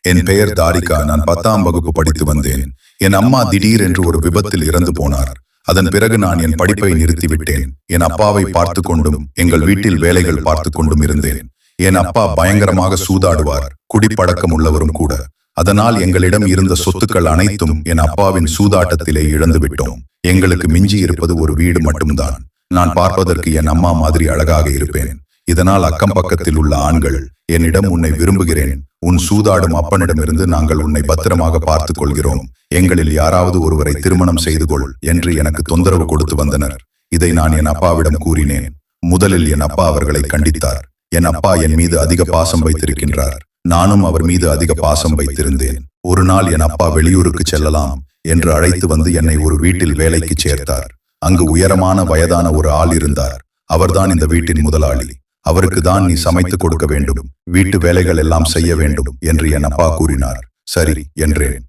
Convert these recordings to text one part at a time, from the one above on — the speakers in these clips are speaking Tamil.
என் பெயர் தாரிகா. நான் 10ஆம் வகுப்பு படித்து வந்தேன். என் அம்மா திடீரென்று ஒரு விபத்தில் இறந்து போனார். அதன் பிறகு நான் என் படிப்பை நிறுத்திவிட்டேன். என் அப்பாவை பார்த்து கொண்டும் எங்கள் வீட்டில் வேலைகள் பார்த்து கொண்டும் இருந்தேன். என் அப்பா பயங்கரமாக சூதாடுவார், குடிப்பழக்கம் உள்ளவரும் கூட. அதனால் எங்களிடம் இருந்த சொத்துக்கள் அனைத்தும் என் அப்பாவின் சூதாட்டத்திலே இழந்து விட்டோம். எங்களுக்கு மிஞ்சி இருப்பது ஒரு வீடு மட்டும்தான். நான் பார்ப்பதற்கு என் அம்மா மாதிரி அழகாக இருப்பேன். இதனால் அக்கம் பக்கத்தில் உள்ள ஆண்கள் என்னிடம், உன்னை விரும்புகிறேன், உன் சூதாடும் அப்பனிடமிருந்து நாங்கள் உன்னை பத்திரமாக பார்த்துக் கொள்கிறோம், எங்களில் யாராவது ஒருவரை திருமணம் செய்து கொள் என்று எனக்கு தொந்தரவு கொடுத்து வந்தனர். இதை நான் என் அப்பாவிடம் கூறினேன். முதலில் என் அப்பா அவர்களை கண்டித்தார். என் அப்பா என் மீது அதிக பாசம் வைத்திருக்கின்றார். நானும் அவர் மீது அதிக பாசம் வைத்திருந்தேன். ஒரு நாள் என் அப்பா வெளியூருக்கு செல்லலாம் என்று அழைத்து வந்து என்னை ஒரு வீட்டில் வேலைக்கு சேர்த்தார். அங்கு உயரமான வயதான ஒரு ஆள் இருந்தார். அவர்தான் இந்த வீட்டின் முதலாளி. அவருக்கு தான் நீ சமைத்து கொடுக்க வேண்டும், வீட்டு வேலைகள் எல்லாம் செய்ய வேண்டும் என்று என் அப்பா கூறினார். சரி என்றேன்.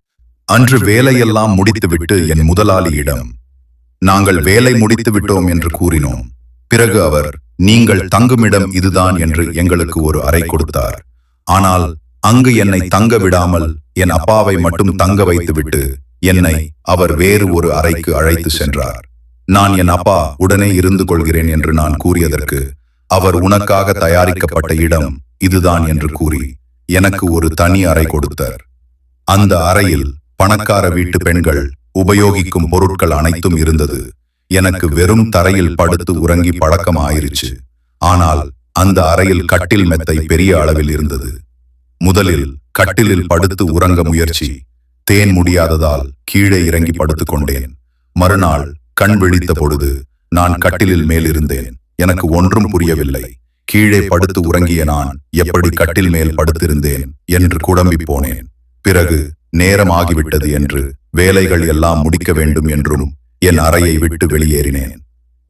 அன்று வேலையெல்லாம் முடித்துவிட்டு என் முதலாளியிடம், நாங்கள் வேலை முடித்து விட்டோம் என்று கூறினோம். பிறகு அவர், நீங்கள் தங்குமிடம் இதுதான் என்று எங்களுக்கு ஒரு அறை கொடுத்தார். ஆனால் அங்கு என்னை தங்க விடாமல் என் அப்பாவை மட்டும் தங்க வைத்துவிட்டு என்னை அவர் வேறு ஒரு அறைக்கு அழைத்து சென்றார். நான் என் அப்பா உடனே இருந்து கொள்கிறேன் என்று நான் கூறியதற்கு அவர், உனக்காக தயாரிக்கப்பட்ட இடம் இதுதான் என்று கூறி எனக்கு ஒரு தனி அறை கொடுத்தார். அந்த அறையில் பணக்கார வீட்டு பெண்கள் உபயோகிக்கும் பொருட்கள் அனைத்தும் இருந்தது. எனக்கு வெறும் தரையில் படுத்து உறங்கி பழக்கம் ஆயிருச்சு. ஆனால் அந்த அறையில் கட்டில் மெத்தை பெரிய அளவில் இருந்தது. முதலில் கட்டிலில் படுத்து உறங்க முயற்சி, தேன் முடியாததால் கீழே இறங்கி படுத்துக் கொண்டேன். மறுநாள் கண் விழித்த பொழுது நான் கட்டிலில் மேல் இருந்தேன். எனக்கு ஒன்றும் புரியவில்லை. கீழே படுத்து உறங்கிய நான் எப்படி கட்டில் மேல் படுத்திருந்தேன் என்று குழம்பி போனேன். பிறகு நேரம் ஆகிவிட்டது என்று வேலைகள் எல்லாம் முடிக்க வேண்டும் என்றும் என் அறையை விட்டு வெளியேறினேன்.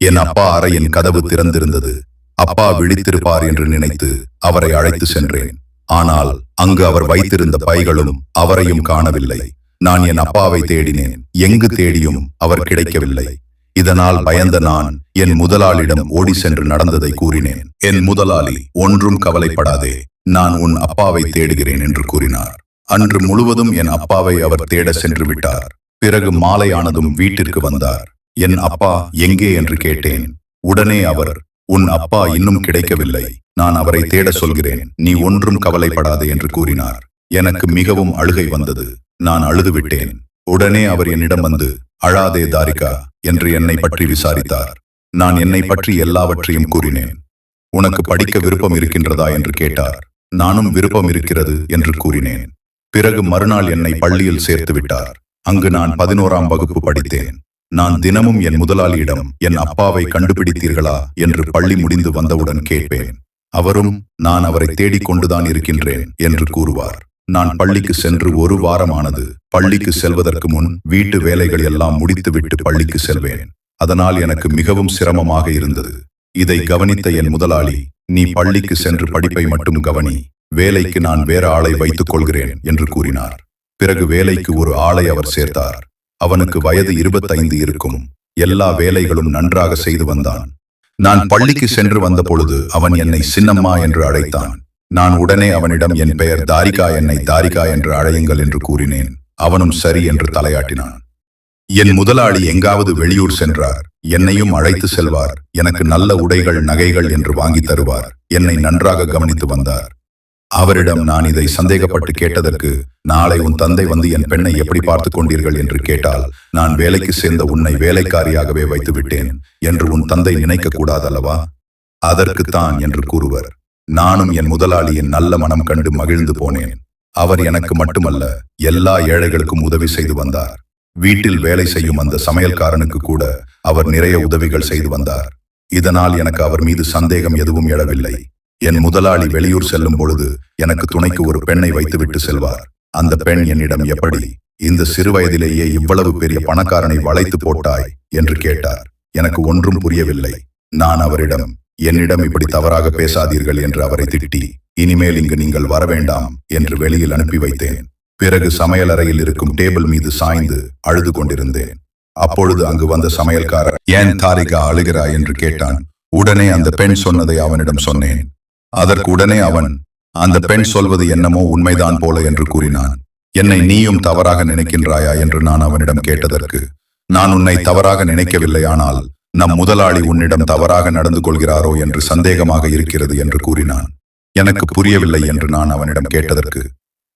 என் அப்பா அறையின் கதவு திறந்திருந்தது. அப்பா விழித்திருப்பார் என்று நினைத்து அவரை அழைத்து சென்றேன். ஆனால் அங்கு அவர் வைத்திருந்த பைகளும் அவரையும் காணவில்லை. நான் என் அப்பாவை தேடினேன். எங்கு தேடியும் அவர் கிடைக்கவில்லை. இதனால் பயந்த நான் என் முதலாளியிடம் ஓடி சென்று நடந்ததை கூறினேன். என் முதலாளி, ஒன்றும் கவலைப்படாதே, நான் உன் அப்பாவை தேடுகிறேன் என்று கூறினார். அன்று முழுவதும் என் அப்பாவை அவர் தேட சென்று விட்டார். பிறகு மாலையானதும் வீட்டிற்கு வந்தார். என் அப்பா எங்கே என்று கேட்டேன். உடனே அவர், உன் அப்பா இன்னும் கிடைக்கவில்லை, நான் அவரை தேட சொல்கிறேன், நீ ஒன்றும் கவலைப்படாதே என்று கூறினார். எனக்கு மிகவும் அழுகை வந்தது. நான் அழுது விட்டேன். உடனே அவர் என்னிடம் வந்து, அழாதே தாரிகா என்று என்னை பற்றி விசாரித்தார். நான் என்னை பற்றி எல்லாவற்றையும் கூறினேன். உனக்கு படிக்க விருப்பம் இருக்கின்றதா என்று கேட்டார். நானும் விருப்பம் இருக்கிறது என்று கூறினேன். பிறகு மறுநாள் என்னை பள்ளியில் சேர்த்து விட்டார். அங்கு நான் 11ஆம் வகுப்பு படித்தேன். நான் தினமும் என் முதலாளியிடம், என் அப்பாவை கண்டுபிடித்தீர்களா என்று பள்ளி முடிந்து வந்தவுடன் கேட்பேன். அவரும், நான் அவரை தேடிக்கொண்டுதான் இருக்கின்றேன் என்று கூறுவார். நான் பள்ளிக்கு சென்று ஒரு வாரமானது. பள்ளிக்கு செல்வதற்கு முன் வீட்டு வேலைகள் எல்லாம் முடித்துவிட்டு பள்ளிக்கு செல்வேன். அதனால் எனக்கு மிகவும் சிரமமாக இருந்தது. இதை கவனித்த என் முதலாளி, நீ பள்ளிக்கு சென்று படிப்பை மட்டும் கவனி, வேலைக்கு நான் வேற ஆளை வைத்துக் கொள்கிறேன் என்று கூறினார். பிறகு வேலைக்கு ஒரு ஆளை அவர் சேர்த்தார். அவனுக்கு வயது 25 இருக்கும். எல்லா வேலைகளும் நன்றாக செய்து வந்தான். நான் பள்ளிக்கு சென்று வந்த பொழுது அவன் என்னை சின்னம்மா என்று அழைத்தான். நான் உடனே அவனிடம், என் பெயர் தாரிகா, என்னை தாரிகா என்று அழையுங்கள் என்று கூறினேன். அவனும் சரி என்று தலையாட்டினான். என் முதலாளி எங்காவது வெளியூர் சென்றார். என்னையும் அழைத்து செல்வார். எனக்கு நல்ல உடைகள், நகைகள் என்று வாங்கி தருவார். என்னை நன்றாக கவனித்து வந்தார். அவரிடம் நான் இதை சந்தேகப்பட்டு கேட்டதற்கு, நாளை உன் தந்தை வந்து என் பெண்ணை எப்படி பார்த்து கொண்டீர்கள் என்று கேட்டால், நான் வேலைக்கு சேர்ந்த உன்னை வேலைக்காரியாகவே வைத்து விட்டேன் என்று உன் தந்தை நினைக்க கூடாதல்லவா, அதற்குத்தான் என்று கூறுவர். நானும் என் முதலாளியின் நல்ல மனம் கண்டு மகிழ்ந்து போனேன். அவர் எனக்கு மட்டுமல்ல, எல்லா ஏழைகளுக்கும் உதவி செய்து வந்தார். வீட்டில் வேலை செய்யும் அந்த சமையல்காரனுக்கு கூட அவர் நிறைய உதவிகள் செய்து வந்தார். இதனால் எனக்கு அவர் மீது சந்தேகம் எதுவும் எழவில்லை. என் முதலாளி வெளியூர் செல்லும் பொழுது எனக்கு துணைக்கு ஒரு பெண்ணை வைத்துவிட்டு செல்வார். அந்த பெண் என்னிடம், எப்படி இந்த சிறு வயதிலேயே இவ்வளவு பெரிய பணக்காரனை வளைத்து போட்டாய் என்று கேட்டார். எனக்கு ஒன்றும் புரியவில்லை. நான் அவரிடம், என்னிடம் இப்படி தவறாக பேசாதீர்கள் என்று அவரை திட்டி, இனிமேல் இங்கு நீங்கள் வர வேண்டாம் என்று வெளியில் அனுப்பி வைத்தேன். பிறகு சமையலறையில் இருக்கும் டேபிள் மீது சாய்ந்து அழுது கொண்டிருந்தேன். அப்பொழுது அங்கு வந்த சமையல்காரர், ஏன் தாரிகா அழுகிறாய் என்று கேட்டான். உடனே அந்த பெண் சொன்னதை அவனிடம் சொன்னேன். அதற்கு உடனே அவன், அந்த பெண் சொல்வது என்னமோ உண்மைதான் போல என்று கூறினான். என்னை நீயும் தவறாக நினைக்கின்றாயா என்று நான் அவனிடம் கேட்டதற்கு, நான் உன்னை தவறாக நினைக்கவில்லை, ஆனால் நம் முதலாளி உன்னிடம் தவறாக நடந்து கொள்கிறாரோ என்று சந்தேகமாக இருக்கிறது என்று கூறினான். எனக்கு புரியவில்லை என்று நான் அவனிடம் கேட்டதற்கு,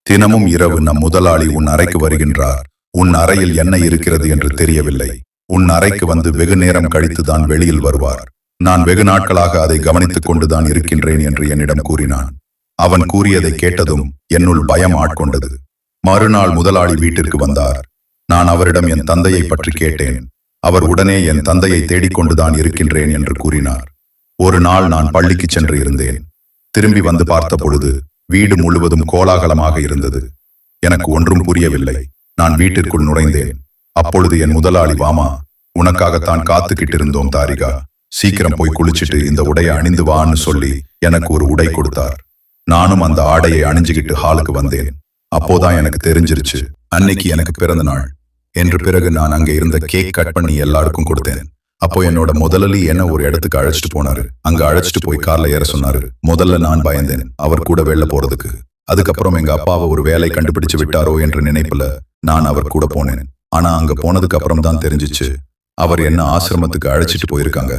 தினமும் இரவு நம் முதலாளி உன் அறைக்கு வருகின்றார், உன் அறையில் என்ன இருக்கிறது என்று தெரியவில்லை, உன் அறைக்கு வந்து வெகு நேரம் கழித்துதான் வெளியில் வருவார், நான் வெகு நாட்களாக அதை கவனித்துக் கொண்டுதான் இருக்கின்றேன் என்று என்னிடம் கூறினான். அவன் கூறியதை கேட்டதும் என்னுள் பயம் ஆட்கொண்டது. மறுநாள் முதலாளி வீட்டிற்கு வந்தார். நான் அவரிடம் என் தந்தையை பற்றி கேட்டேன். அவர் உடனே என் தந்தையை தேடிக்கொண்டுதான் இருக்கின்றேன் என்று கூறினார். ஒரு நாள் நான் பள்ளிக்கு சென்று இருந்தேன். திரும்பி வந்து பார்த்த பொழுது வீடு முழுவதும் கோலாகலமாக இருந்தது. எனக்கு ஒன்றும் புரியவில்லை. நான் வீட்டிற்குள் நுழைந்தேன். அப்பொழுது என் முதலாளி, வாமா, உனக்காகத்தான் காத்துக்கிட்டு இருந்தோம் தாரிகா, சீக்கிரம் போய் குளிச்சுட்டு இந்த உடையை அணிந்து வான்னு சொல்லி எனக்கு ஒரு உடை கொடுத்தார். நானும் அந்த ஆடையை அணிஞ்சுகிட்டு ஹாலுக்கு வந்தேன். அப்போதான் எனக்கு தெரிஞ்சிருச்சு அன்னைக்கு எனக்கு பிறந்த நாள் என்று. பிறகு நான் அங்க இருந்த கேக் கட் பண்ணி எல்லாருக்கும் கொடுத்தேன். அப்போ என்னோட முதலாளி என்ன ஒரு இடத்துக்கு அழைச்சிட்டு போனாரு. அங்க அழைச்சிட்டு போய் கார்ல ஏற சொன்னாரு. முதல்ல நான் பயந்தேன் அவர் கூட வெளில போறதுக்கு. அதுக்கப்புறம் எங்க அப்பாவை ஒரு வேலை கண்டுபிடிச்சு விட்டாரோ என்ற நினைப்புல நான் அவர் கூட போனேன். ஆனா அங்க போனதுக்கு அப்புறம் தான் தெரிஞ்சிச்சு அவர் என்ன ஆசிரமத்துக்கு அழைச்சிட்டு போயிருக்காங்க.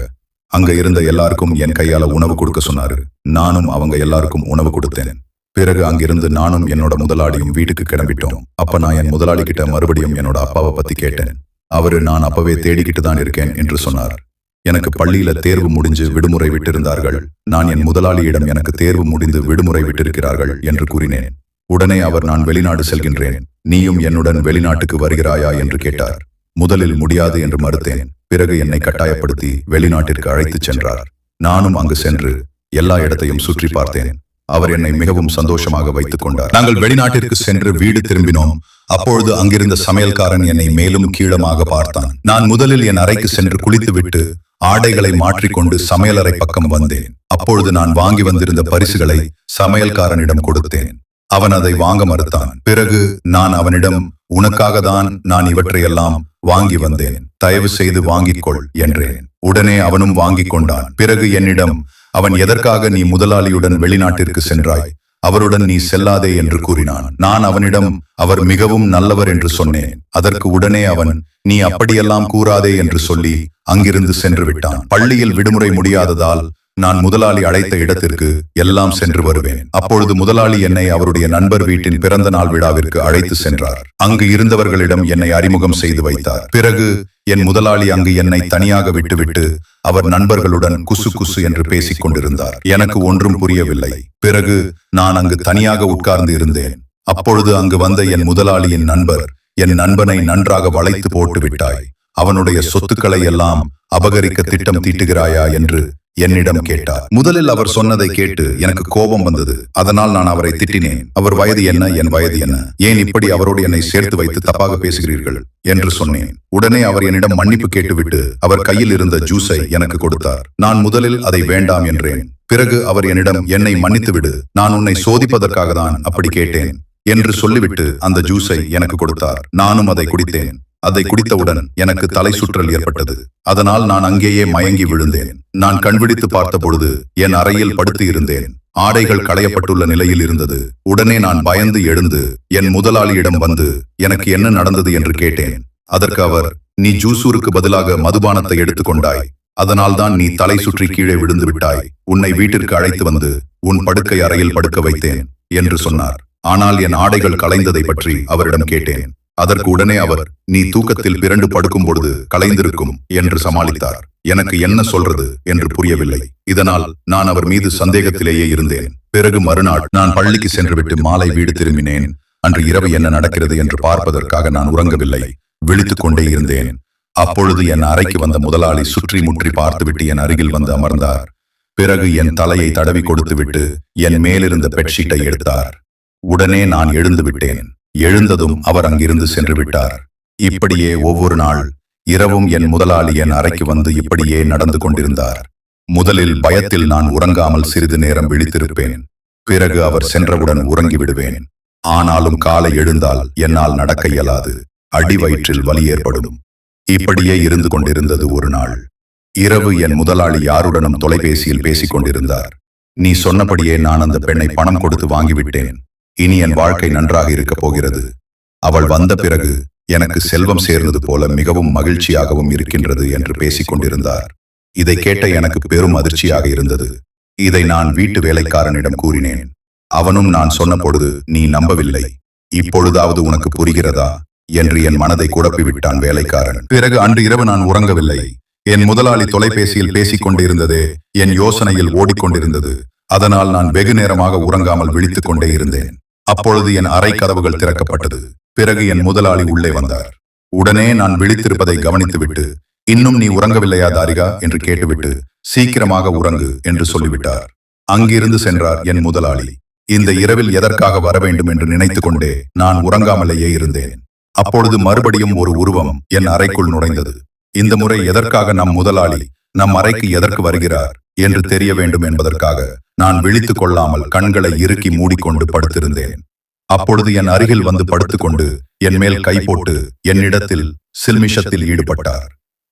அங்க இருந்த எல்லாருக்கும் என் கையால உணவு கொடுக்க சொன்னாரு. நானும் அவங்க எல்லாருக்கும் உணவு கொடுத்தேன். பிறகு அங்கிருந்து நானும் என்னோட முதலாளியும் வீட்டுக்கு கிளம்பிட்டோம். அப்ப நான் என் முதலாளி கிட்ட மறுபடியும் என்னோட அப்பாவை பத்தி கேட்டேன். அவரு நான் அப்பவே தேடிக்கிட்டு தான் இருக்கேன் என்று சொன்னார். எனக்கு பள்ளியில தேர்வு முடிஞ்சு விடுமுறை விட்டிருந்தார்கள். நான் என் முதலாளியிடம் எனக்கு தேர்வு முடிந்து விடுமுறை விட்டிருக்கிறார்கள் என்று கூறினேன். உடனே அவர், நான் வெளிநாடு செல்கின்றேன், நீயும் என்னுடன் வெளிநாட்டுக்கு வருகிறாயா என்று கேட்டார். முதலில் முடியாது என்று மறுத்தேன். பிறகு என்னை கட்டாயப்படுத்தி வெளிநாட்டிற்கு அழைத்துச் சென்றார். நானும் அங்கு சென்று எல்லா இடத்தையும் சுற்றி பார்த்தேன். அவர் என்னை மிகவும் சந்தோஷமாக வைத்துக் கொண்டார். நாங்கள் வெளிநாட்டிற்கு சென்று வீடு திரும்பினோம். அப்பொழுது அங்கிருந்த சமையல்காரன் என்னை மேலும் கீழமாக பார்த்தான். நான் முதலில் என் அறைக்கு சென்று குளித்துவிட்டு ஆடைகளை மாற்றிக்கொண்டு சமையலறை பக்கம் வந்தேன். அப்பொழுது நான் வாங்கி வந்திருந்த பரிசுகளை சமையல்காரனிடம் கொடுத்தேன். அவன் அதை வாங்க மறுத்தான். பிறகு நான் அவனிடம், உனக்காக தான் நான் இவற்றையெல்லாம் வாங்கி வந்தேன், தயவு செய்து வாங்கிக் கொள் என்றேன். உடனே அவனும் வாங்கிக் கொண்டான். பிறகு என்னிடம், அவன் எதற்காக நீ முதலாளியுடன் வெளிநாட்டிற்கு சென்றாய், அவருடன் நீ செல்லாதே என்று கூறினான். நான் அவனிடம், அவர் மிகவும் நல்லவர் என்று சொன்னேன். அதற்கு உடனே அவன், நீ அப்படியெல்லாம் கூறாதே என்று சொல்லி அங்கிருந்து சென்று விட்டான். பள்ளியில் விடுமுறை முடியாததால் நான் முதலாளி அழைத்த இடத்திற்கு எல்லாம் சென்று வருவேன். அப்பொழுது முதலாளி என்னை அவருடைய நண்பர் வீட்டின் பிறந்த நாள் விழாவிற்கு அழைத்து சென்றார். அங்கு இருந்தவர்களிடம் என்னை அறிமுகம் செய்து வைத்தார். பிறகு என் முதலாளி அங்கு என்னை தனியாக விட்டுவிட்டு அவர் நண்பர்களுடன் குசு குசு என்று பேசிக் கொண்டிருந்தார். எனக்கு ஒன்றும் புரியவில்லை. பிறகு நான் அங்கு தனியாக உட்கார்ந்து இருந்தேன். அப்பொழுது அங்கு வந்த என் முதலாளியின் நண்பர், என் நண்பனை நன்றாக வளைத்து போட்டு விட்டாய், அவனுடைய சொத்துக்களை எல்லாம் அபகரிக்க திட்டம் தீட்டுகிறாயா என்று என்னிடம் கேட்டார். முதலில் அவர் சொன்னதை கேட்டு எனக்கு கோபம் வந்தது. அதனால் நான் அவரை திட்டினேன். அவர் வயது என்ன, என் வயது என்ன, ஏன் இப்படி அவரோடு என்னை சேர்த்து வைத்து தப்பாக பேசுகிறீர்கள் என்று சொன்னேன். உடனே அவர் என்னிடம் மன்னிப்பு கேட்டுவிட்டு அவர் கையில் இருந்த ஜூஸை எனக்கு கொடுத்தார். நான் முதலில் அதை வேண்டாம் என்றேன். பிறகு அவர் என்னிடம், என்னை மன்னித்து விடு, நான் உன்னை சோதிப்பதற்காக தான் அப்படி கேட்டேன் என்று சொல்லிவிட்டு அந்த ஜூஸை எனக்கு கொடுத்தார். நானும் அதை குடித்தேன். அதை குடித்தவுடன் எனக்கு தலை சுற்றல் ஏற்பட்டது. அதனால் நான் அங்கேயே மயங்கி விழுந்தேன். நான் கண்விழித்து பார்த்த பொழுது என் அறையில் படுத்து இருந்தேன். ஆடைகள் களையப்பட்டுள்ள நிலையில் இருந்தது. உடனே நான் பயந்து எழுந்து என் முதலாளியிடம் வந்து எனக்கு என்ன நடந்தது என்று கேட்டேன். அதற்கு அவர், நீ ஜூசூருக்கு பதிலாக மதுபானத்தை எடுத்துக்கொண்டாய், அதனால்தான் நீ தலை சுற்றி கீழே விழுந்து விட்டாய். உன்னை வீட்டிற்கு அழைத்து வந்து உன் படுக்கை அறையில் படுக்க வைத்தேன் என்று சொன்னார். ஆனால் என் ஆடைகள் களைந்ததை பற்றி அவரிடம் கேட்டேன். அதற்கு உடனே அவர், நீ தூக்கத்தில் பிறண்டு படுக்கும் பொழுது களைந்திருக்கும் என்று சமாளித்தார். எனக்கு என்ன சொல்றது என்று புரியவில்லை. இதனால் நான் அவர் மீது சந்தேகத்திலேயே இருந்தேன். பிறகு மறுநாள் நான் பள்ளிக்கு சென்றுவிட்டு மாலை வீடு திரும்பினேன். அன்று இரவு என்ன நடக்கிறது என்று பார்ப்பதற்காக நான் உறங்கவில்லை, விழித்துக் கொண்டே இருந்தேன். அப்பொழுது என் அறைக்கு வந்த முதலாளி சுற்றி முற்றி பார்த்துவிட்டு என் அருகில் வந்து அமர்ந்தார். பிறகு என் தலையை தடவி கொடுத்துவிட்டு என் மேலிருந்த பெட்ஷீட்டை எடுத்தார். உடனே நான் எழுந்து விட்டேன். எழுந்ததும் அவர் அங்கிருந்து சென்று விட்டார். இப்படியே ஒவ்வொரு நாள் இரவும் என் முதலாளி என் அறைக்கு வந்து இப்படியே நடந்து கொண்டிருந்தார். முதலில் பயத்தில் நான் உறங்காமல் சிறிது நேரம் விழித்திருப்பேன். பிறகு அவர் சென்றவுடன் உறங்கி விடுவேன். ஆனாலும் காலை எழுந்தால் என்னால் நடக்க இயலாது, அடி வயிற்றில் வலி ஏற்படும். இப்படியே இருந்து கொண்டிருந்தது. ஒரு நாள் இரவு என் முதலாளி யாருடனும் தொலைபேசியில் பேசிக் கொண்டிருந்தார். நீ சொன்னபடியே நான் அந்த பெண்ணை பணம் கொடுத்து வாங்கிவிட்டேன். இனி என் வாழ்க்கை நன்றாக இருக்கப் போகிறது. அவள் வந்த பிறகு எனக்கு செல்வம் சேர்ந்தது போல மிகவும் மகிழ்ச்சியாகவும் இருக்கின்றது என்று பேசிக் கொண்டிருந்தார். இதை கேட்ட எனக்கு பெரும் அதிர்ச்சியாக இருந்தது. இதை நான் வீட்டு வேலைக்காரனிடம் கூறினேன். அவனும் நான் சொன்ன பொழுது நீ நம்பவில்லை. இப்பொழுதாவது உனக்கு புரிகிறதா என்று என் மனதை குழப்பிவிட்டான் வேலைக்காரன். பிறகு அன்று இரவு நான் உறங்கவில்லை. என் முதலாளி தொலைபேசியில் பேசிக் கொண்டிருந்ததே என் யோசனையில் ஓடிக்கொண்டிருந்தது. அதனால் நான் வெகு நேரமாக உறங்காமல் விழித்துக் கொண்டே இருந்தேன். அப்பொழுது என் அறை கதவுகள் திறக்கப்பட்டது. பிறகு என் முதலாளி உள்ளே வந்தார். உடனே நான் விழித்திருப்பதை கவனித்துவிட்டு, இன்னும் நீ உறங்கவில்லையா தாரிகா என்று கேட்டுவிட்டு, சீக்கிரமாக உறங்கு என்று சொல்லிவிட்டார். அங்கிருந்து சென்றார் என் முதலாளி. இந்த இரவில் எதற்காக வர வேண்டும் என்று நினைத்துக் கொண்டே நான் உறங்காமலேயே இருந்தேன். அப்பொழுது மறுபடியும் ஒரு உருவம் என் அறைக்குள் நுழைந்தது. இந்த முறை எதற்காக நம் முதலாளி நம் அறைக்கு எதற்கு வருகிறார் என்று தெரிய வேண்டும் என்பதற்காக நான் விழித்துக் கொள்ளாமல் கண்களை இறுக்கி மூடிக்கொண்டு படுத்திருந்தேன். அப்பொழுது என் அருகில் வந்து படுத்துக்கொண்டு என் மேல் கை போட்டு என்னிடத்தில் சில்மிஷத்தில் ஈடுபட்டார்.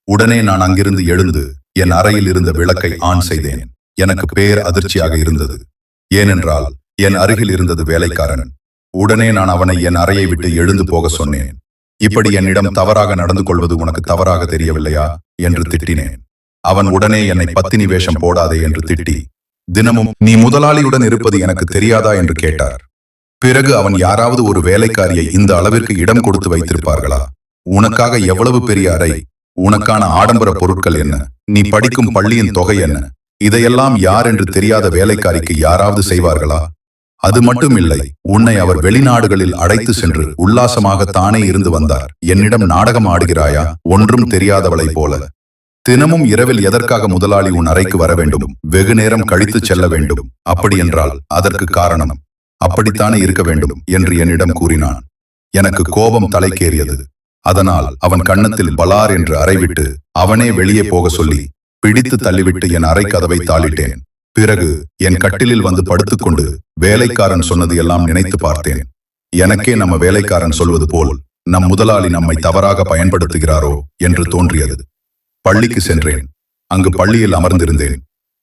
உடனே நான் அங்கிருந்து எழுந்து என் அறையில் இருந்த விளக்கை ஆன் செய்தேன். எனக்கு பேர் அதிர்ச்சியாக இருந்தது. ஏனென்றால் என் அருகில் இருந்தது வேலைக்காரன். உடனே நான் அவனை என் அறையை விட்டு எழுந்து போக சொன்னேன். இப்படி என்னிடம் தவறாக நடந்து கொள்வது உனக்கு தவறாக தெரியவில்லையா என்று திட்டினேன். அவன் உடனே என்னை பத்தினி வேஷம் போடாதே என்று திட்டி, தினமும் நீ முதலாளியுடன் இருப்பது எனக்கு தெரியாதா என்று கேட்டார். பிறகு அவன் யாராவது ஒரு வேலைக்காரியை இந்த அளவிற்கு இடம் கொடுத்து வைத்திருப்பார்களா? உனக்காக எவ்வளவு பெரிய அறை, உனக்கான ஆடம்பர பொருட்கள் என்ன, நீ படிக்கும் பள்ளியின் தொகை என்ன, இதையெல்லாம் யார் என்று தெரியாத வேலைக்காரிக்கு யாராவது செய்வார்களா? அது மட்டும் இல்லை, உன்னை அவர் வெளிநாடுகளில் அழைத்து சென்று உல்லாசமாக தானே இருந்து வந்தார். என்னிடம் நாடகம் ஆடுகிறாயா? ஒன்றும் தெரியாதவளை போல. தினமும் இரவில் எதற்காக முதலாளி உன் அறைக்கு வர வேண்டும், வெகு நேரம் கழித்து செல்ல வேண்டும்? அப்படி என்றால் அதற்கு காரணம் அப்படித்தானே இருக்க வேண்டும் என்று என்னிடம் கூறினான். எனக்கு கோபம் தலைக்கேறியது. அதனால் அவன் கன்னத்தில் பலார் என்று அறைவிட்டு அவனே வெளியே போக சொல்லி பிடித்து தள்ளிவிட்டு என் அறை கதவை தாளிட்டேன். பிறகு என் கட்டிலில் வந்து படுத்துக்கொண்டு வேலைக்காரன் சொன்னது எல்லாம் நினைத்து பார்த்தேன். எனக்கே நம்ம வேலைக்காரன் சொல்வது போல் நம் முதலாளி நம்மை தவறாக பயன்படுத்துகிறாரோ என்று தோன்றியது. பள்ளிக்கு சென்றேன். அங்கு பள்ளியில் அமர்ந்திருந்தேன்.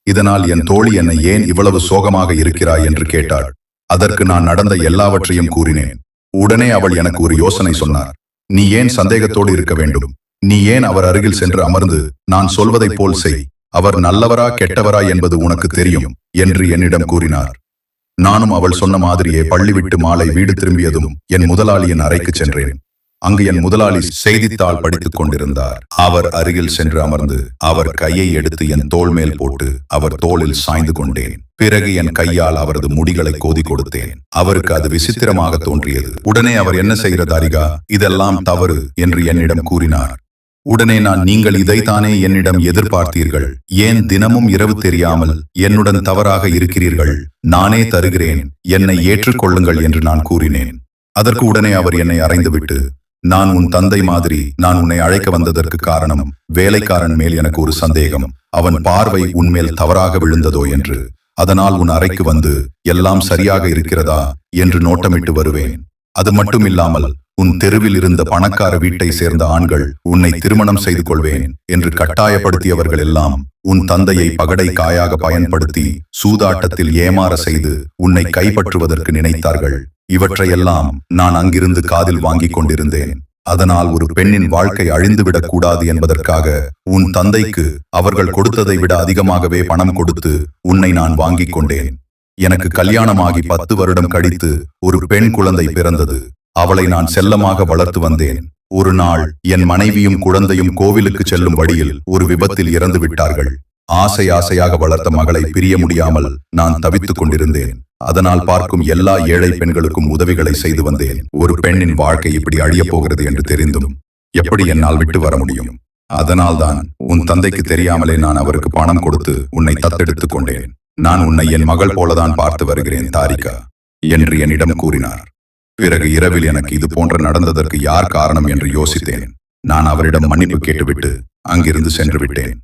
இதனால் என் தோழி என்னை ஏன் இவ்வளவு சோகமாக இருக்கிறாய் என்று கேட்டாள். அதற்கு நான் நடந்த எல்லாவற்றையும் கூறினேன். உடனே அவள் எனக்கு ஒரு யோசனை சொன்னார். நீ ஏன் சந்தேகத்தோடு இருக்க வேண்டும்? நீ ஏன் அவர் அருகில் சென்று அமர்ந்து நான் சொல்வதைப் போல் செய், அவர் நல்லவரா கெட்டவரா என்பது உனக்கு தெரியும் என்று என்னிடம் கூறினார். நானும் அவள் சொன்ன மாதிரியே பள்ளி விட்டு மாலை வீடு திரும்பியதும் என் முதலாளியின் அறைக்கு சென்றேன். அங்கு என் முதலாளி செய்தித்தாள் படித்துக் கொண்டிருந்தார். அவர் அருகில் சென்று அமர்ந்து அவர் கையை எடுத்து என் தோள் மேல் போட்டு அவர் தோளில் சாய்ந்து கொண்டேன். பிறகு என் கையால் அவரது முடிகளை கோதி கொடுத்தேன். அவருக்கு அது விசித்திரமாக தோன்றியது. உடனே அவர் என்ன செய்கிற தாரிகா, இதெல்லாம் தவறு என்று என்னிடம் கூறினார். உடனே நான், நீங்கள் இதைத்தானே என்னிடம் எதிர்பார்த்தீர்கள், ஏன் தினமும் இரவு தெரியாமல் என்னுடன் தவறாக இருக்கிறீர்கள், நானே தருகிறேன், என்னை ஏற்றுக்கொள்ளுங்கள் என்று நான் கூறினேன். அதற்கு உடனே அவர் என்னை அறைந்துவிட்டு, நான் உன் தந்தை மாதிரி நான் உன்னை அழைக்க வந்ததற்கு காரணம் வேலைக்காரன் மேல் எனக்கு ஒரு சந்தேகம், அவன் பார்வை உன்மேல் தவறாக விழுந்ததோ என்று, அதனால் உன் அறைக்கு வந்து எல்லாம் சரியாக இருக்கிறதா என்று நோட்டமிட்டு வருவேன். அது மட்டும் இல்லாமல் உன் தெருவில் இருந்த பணக்கார வீட்டை சேர்ந்த ஆண்கள் உன்னை திருமணம் செய்து கொள்வேன் என்று கட்டாயப்படுத்தியவர்கள் எல்லாம் உன் தந்தையை பகடை காயாக பயன்படுத்தி சூதாட்டத்தில் ஏமாற செய்து உன்னை கைப்பற்றுவதற்கு நினைத்தார்கள். இவற்றையெல்லாம் நான் அங்கிருந்து காதில் வாங்கிக் கொண்டிருந்தேன். அதனால் ஒரு பெண்ணின் வாழ்க்கை அழிந்துவிடக் கூடாது என்பதற்காக உன் தந்தைக்கு அவர்கள் கொடுத்ததை விட அதிகமாகவே பணம் கொடுத்து உன்னை நான் வாங்கிக் கொண்டேன். எனக்கு கல்யாணமாகி 10 வருடம் கழித்து ஒரு பெண் குழந்தை பிறந்தது. அவளை நான் செல்லமாக வளர்த்து வந்தேன். ஒரு நாள் என் மனைவியும் குழந்தையும் கோவிலுக்கு செல்லும் வழியில் ஒரு விபத்தில் இறந்து விட்டார்கள். ஆசையாக வளர்த்த மகளை பிரிய முடியாமல் நான் தவித்துக் கொண்டிருந்தேன். அதனால் பார்க்கும் எல்லா ஏழை பெண்களுக்கும் உதவிகளை செய்து வந்தேன். ஒரு பெண்ணின் வாழ்க்கை இப்படி அழியப் போகிறது என்று தெரிந்தும் எப்படி என்னால் விட்டு வர முடியும்? அதனால்தான் உன் தந்தைக்கு தெரியாமலே நான் அவருக்கு பணம் கொடுத்து உன்னை தத்தெடுத்துக் கொண்டேன். நான் உன்னை என் மகள் போலதான் பார்த்து வருகிறேன் தாரிகா என்று என்னிடம் கூறினார். பிறகு இரவில் எனக்கு இது போன்ற நடந்ததற்கு யார் காரணம் என்று யோசித்தேன். நான் அவரிடம் மன்னிப்பு கேட்டுவிட்டு அங்கிருந்து சென்று விட்டேன்.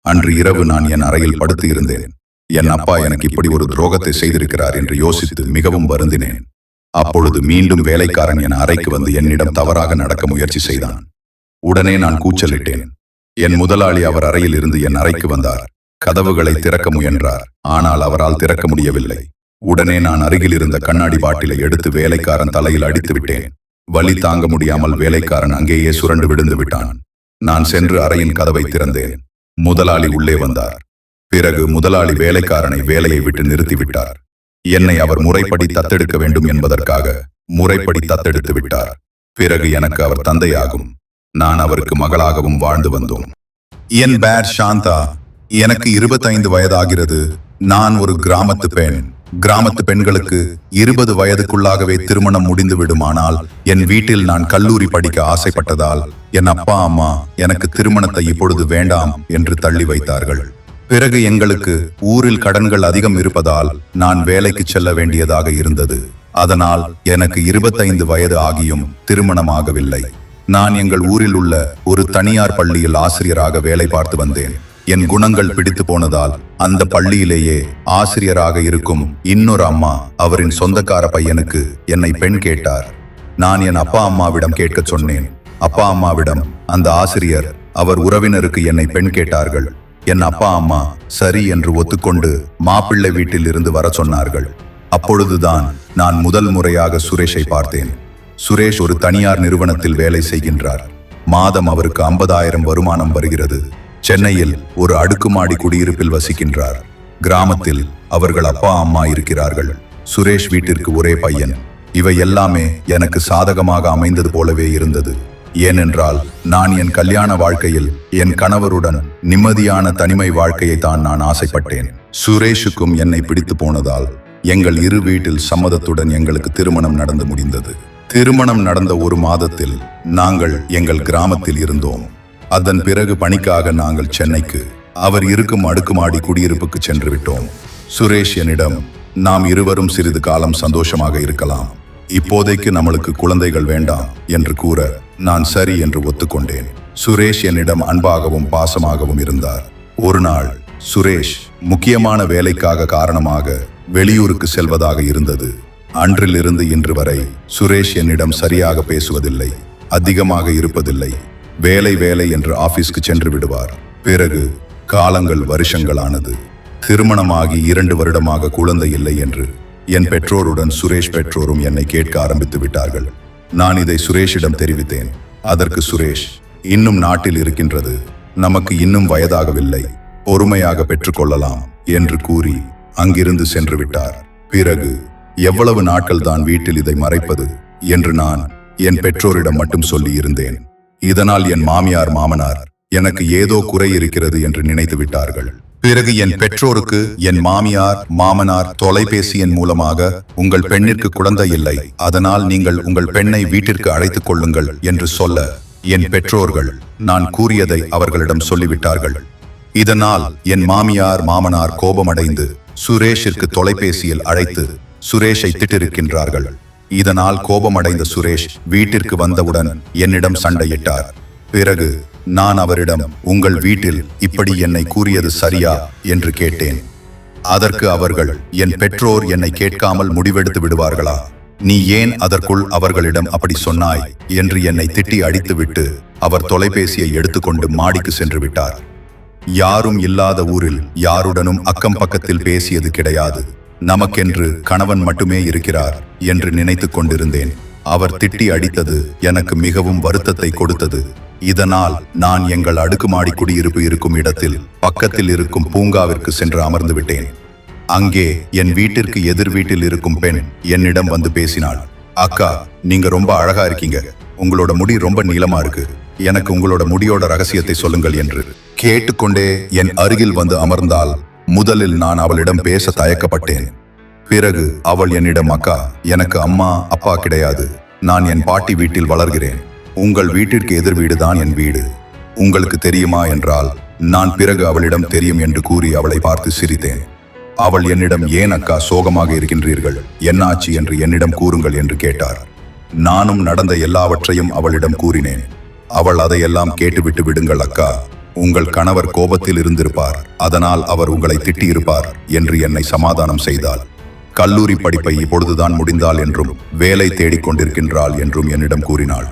அன்று இரவு நான் என் அறையில் படுத்து இருந்தேன். என் அப்பா எனக்கு இப்படி ஒரு துரோகத்தை செய்திருக்கிறார் என்று யோசித்து மிகவும் வருந்தினேன். அப்பொழுது மீண்டும் வேலைக்காரன் என் அறைக்கு வந்து என்னிடம் தவறாக நடக்க முயற்சி செய்தான். உடனே நான் கூச்சலிட்டேன். என் முதலாளி அவர் அறையில் இருந்து என் அறைக்கு வந்தார். கதவுகளை திறக்க முயன்றார். ஆனால் அவரால் திறக்க முடியவில்லை. உடனே நான் அருகில் இருந்த கண்ணாடி பாட்டிலை எடுத்து வேலைக்காரன் தலையில் அடித்து விட்டேன். வலி தாங்க முடியாமல் வேலைக்காரன் அங்கேயே சுரண்டு விழுந்து விட்டான். நான் சென்று அறையின் கதவை திறந்தேன். முதலாளி உள்ளே வந்தார். பிறகு முதலாளி வேலைக்காரனை வேலையை விட்டு நிறுத்திவிட்டார். என்னை அவர் முறைப்படி தத்தெடுக்க வேண்டும் என்பதற்காக முறைப்படி தத்தெடுத்து விட்டார். பிறகு எனக்கு அவர் தந்தையாகும், நான் அவருக்கு மகளாகவும் வாழ்ந்து வந்தோம். என் பேர் சாந்தா. எனக்கு 25 வயதாகிறது. நான் ஒரு கிராமத்து பெண். கிராமத்து பெண்களுக்கு 20 வயதுக்குள்ளாகவே திருமணம் முடிந்து விடுமானால் என் வீட்டில் நான் கல்லூரி படிக்க ஆசைப்பட்டதால் என் அப்பா அம்மா எனக்கு திருமணத்தை இப்பொழுது வேண்டாம் என்று தள்ளி வைத்தார்கள். பிறகு எங்களுக்கு ஊரில் கடன்கள் அதிகம் இருப்பதால் நான் வேலைக்கு செல்ல வேண்டியதாக இருந்தது. அதனால் எனக்கு 25 வயது ஆகியும் திருமணமாகவில்லை. நான் எங்கள் ஊரில் உள்ள ஒரு தனியார் பள்ளியில் ஆசிரியராக வேலை பார்த்து வந்தேன். என் குணங்கள் பிடித்து போனதால் அந்த பள்ளியிலேயே ஆசிரியராக இருக்கும் இன்னொரு அம்மா அவரின் சொந்தக்கார பையனுக்கு என்னை பெண் கேட்டார். நான் என் அப்பா அம்மாவிடம் கேட்க சொன்னேன். அப்பா அம்மாவிடம் அந்த ஆசிரியர் அவர் உறவினருக்கு என்னை பெண் கேட்டார்கள். என் அப்பா அம்மா சரி என்று ஒத்துக்கொண்டு மாப்பிள்ளை வீட்டில் இருந்து வர சொன்னார்கள். அப்பொழுதுதான் நான் முதல் முறையாக சுரேஷை பார்த்தேன். சுரேஷ் ஒரு தனியார் நிறுவனத்தில் வேலை செய்கின்றார். மாதம் அவருக்கு 50,000 வருமானம் வருகிறது. சென்னையில் ஒரு அடுக்குமாடி குடியிருப்பில் வசிக்கின்றார். கிராமத்தில் அவர்கள் அப்பா அம்மா இருக்கிறார்கள். சுரேஷ் வீட்டிற்கு ஒரே பையன். இவை எல்லாமே எனக்கு சாதகமாக அமைந்தது போலவே இருந்தது. ஏனென்றால் நான் என் கல்யாண வாழ்க்கையில் என் கணவருடன் நிம்மதியான தனிமை வாழ்க்கையை தான் நான் ஆசைப்பட்டேன். சுரேஷுக்கும் என்னை பிடித்து போனதால் எங்கள் இரு வீட்டில் சம்மதத்துடன் எங்களுக்கு திருமணம் நடந்து முடிந்தது. திருமணம் நடந்த ஒரு மாதத்தில் நாங்கள் எங்கள் கிராமத்தில் இருந்தோம். அதன் பிறகு பணிக்காக நாங்கள் சென்னைக்கு அவர் இருக்கும் அடுக்குமாடி குடியிருப்புக்கு சென்று விட்டோம். சுரேஷ் என்னிடம், நாம் இருவரும் சிறிது காலம் சந்தோஷமாக இருக்கலாம், இப்போதைக்கு நம்மளுக்கு குழந்தைகள் வேண்டாம் என்று கூற நான் சரி என்று ஒத்துக்கொண்டேன். சுரேஷ் என்னிடம் அன்பாகவும் பாசமாகவும் இருந்தார். ஒரு நாள் சுரேஷ் முக்கியமான வேலைக்காக காரணமாக வெளியூருக்கு செல்வதாக இருந்தது. அன்றிலிருந்து இன்று வரை சுரேஷ் என்னிடம் சரியாக பேசுவதில்லை, அதிகமாக இருப்பதில்லை. வேலை வேலை என்று ஆபீஸ்க்கு சென்று விடுவார். பிறகு காலங்கள் வருஷங்களானது. திருமணமாகி 2 வருடமாக குழந்தை இல்லை என்று என் பெற்றோருடன் சுரேஷ் பெற்றோரும் என்னை கேட்க ஆரம்பித்து விட்டார்கள். நான் இதை சுரேஷிடம் தெரிவித்தேன். அதற்கு சுரேஷ், இன்னும் நாட்டில் இருக்கின்றது, நமக்கு இன்னும் வயதாகவில்லை, பொறுமையாக பெற்றுக்கொள்ளலாம் என்று கூறி அங்கிருந்து சென்று விட்டார். பிறகு எவ்வளவு நாட்கள் தான் வீட்டில் இதை மறைப்பது என்று நான் என் பெற்றோரிடம் மட்டும் சொல்லி இருந்தேன். இதனால் என் மாமியார் மாமனார் எனக்கு ஏதோ குறை இருக்கிறது என்று நினைத்து விட்டார்கள். பிறகு என் பெற்றோருக்கு என் மாமியார் மாமனார் தொலைபேசியின் மூலமாக, உங்கள் பெண்ணிற்கு குழந்தை இல்லை, அதனால் நீங்கள் உங்கள் பெண்ணை வீட்டிற்கு அழைத்துக் கொள்ளுங்கள் என்று சொல்ல என் பெற்றோர்கள் நான் கூறியதை அவர்களிடம் சொல்லிவிட்டார்கள். இதனால் என் மாமியார் மாமனார் கோபமடைந்து சுரேஷிற்கு தொலைபேசியில் அழைத்து சுரேஷை திட்டிருக்கின்றார்கள். இதனால் கோபமடைந்த சுரேஷ் வீட்டிற்கு வந்தவுடன் என்னிடம் சண்டையிட்டார். பிறகு நான் அவரிடம், உங்கள் வீட்டில் இப்படி என்னை கூறியது சரியா என்று கேட்டேன். அதற்கு அவர்கள், என் பெற்றோர் என்னை கேட்காமல் முடிவெடுத்து விடுவார்களா, நீ ஏன் அதற்குள் அவர்களிடம் அப்படி சொன்னாய் என்று என்னை திட்டி அடித்துவிட்டு அவர் தொலைபேசியை எடுத்துக்கொண்டு மாடிக்கு சென்று விட்டார். யாரும் இல்லாத ஊரில் யாருடனும் அக்கம் பக்கத்தில் பேசியது கிடையாது. நமக்கென்று கணவன் மட்டுமே இருக்கிறார் என்று நினைத்து கொண்டிருந்தேன். அவர் திட்டி அடித்தது எனக்கு மிகவும் வருத்தத்தை கொடுத்தது. இதனால் நான் எங்கள் அடுக்குமாடி குடியிருப்பு இருக்கும் இடத்தில் பக்கத்தில் இருக்கும் பூங்காவிற்கு சென்று அமர்ந்து விட்டேன். அங்கே என் வீட்டிற்கு எதிர் வீட்டில் இருக்கும் பெண் என்னிடம் வந்து பேசினாள். அக்கா, நீங்க ரொம்ப அழகா இருக்கீங்க, உங்களோட முடி ரொம்ப நீளமா இருக்கு, எனக்கு உங்களோட முடியோட ரகசியத்தை சொல்லுங்கள் என்று கேட்டுக்கொண்டே என் அருகில் வந்து அமர்ந்தால் முதலில் நான் அவளிடம் பேச தயக்கப்பட்டேன். பிறகு அவள் என்னிடம், அக்கா, எனக்கு அம்மா அப்பா கிடையாது, நான் என் பாட்டி வீட்டில் வளர்கிறேன், உங்கள் வீட்டிற்கு எதிர் வீடுதான் என் வீடு, உங்களுக்கு தெரியுமா என்றால் நான் பிறகு அவளிடம் தெரியும் என்று கூறி அவளை பார்த்து சிரித்தேன். அவள் என்னிடம், ஏன் அக்கா சோகமாக இருக்கின்றீர்கள், என்னாச்சு என்று என்னிடம் கூறுங்கள் என்று கேட்டார். நானும் நடந்த எல்லாவற்றையும் அவளிடம் கூறினேன். அவள் அதையெல்லாம் கேட்டுவிட்டு, விடுங்கள் அக்கா, உங்கள் கணவர் கோபத்தில் இருந்திருப்பார், அதனால் அவர் உங்களை திட்டியிருப்பார் என்று என்னை சமாதானம் செய்தாள். கல்லூரி படிப்பை இப்பொழுதுதான் முடிந்தாள் என்றும் வேலை தேடிக்கொண்டிருக்கின்றாள் என்றும் என்னிடம் கூறினாள்.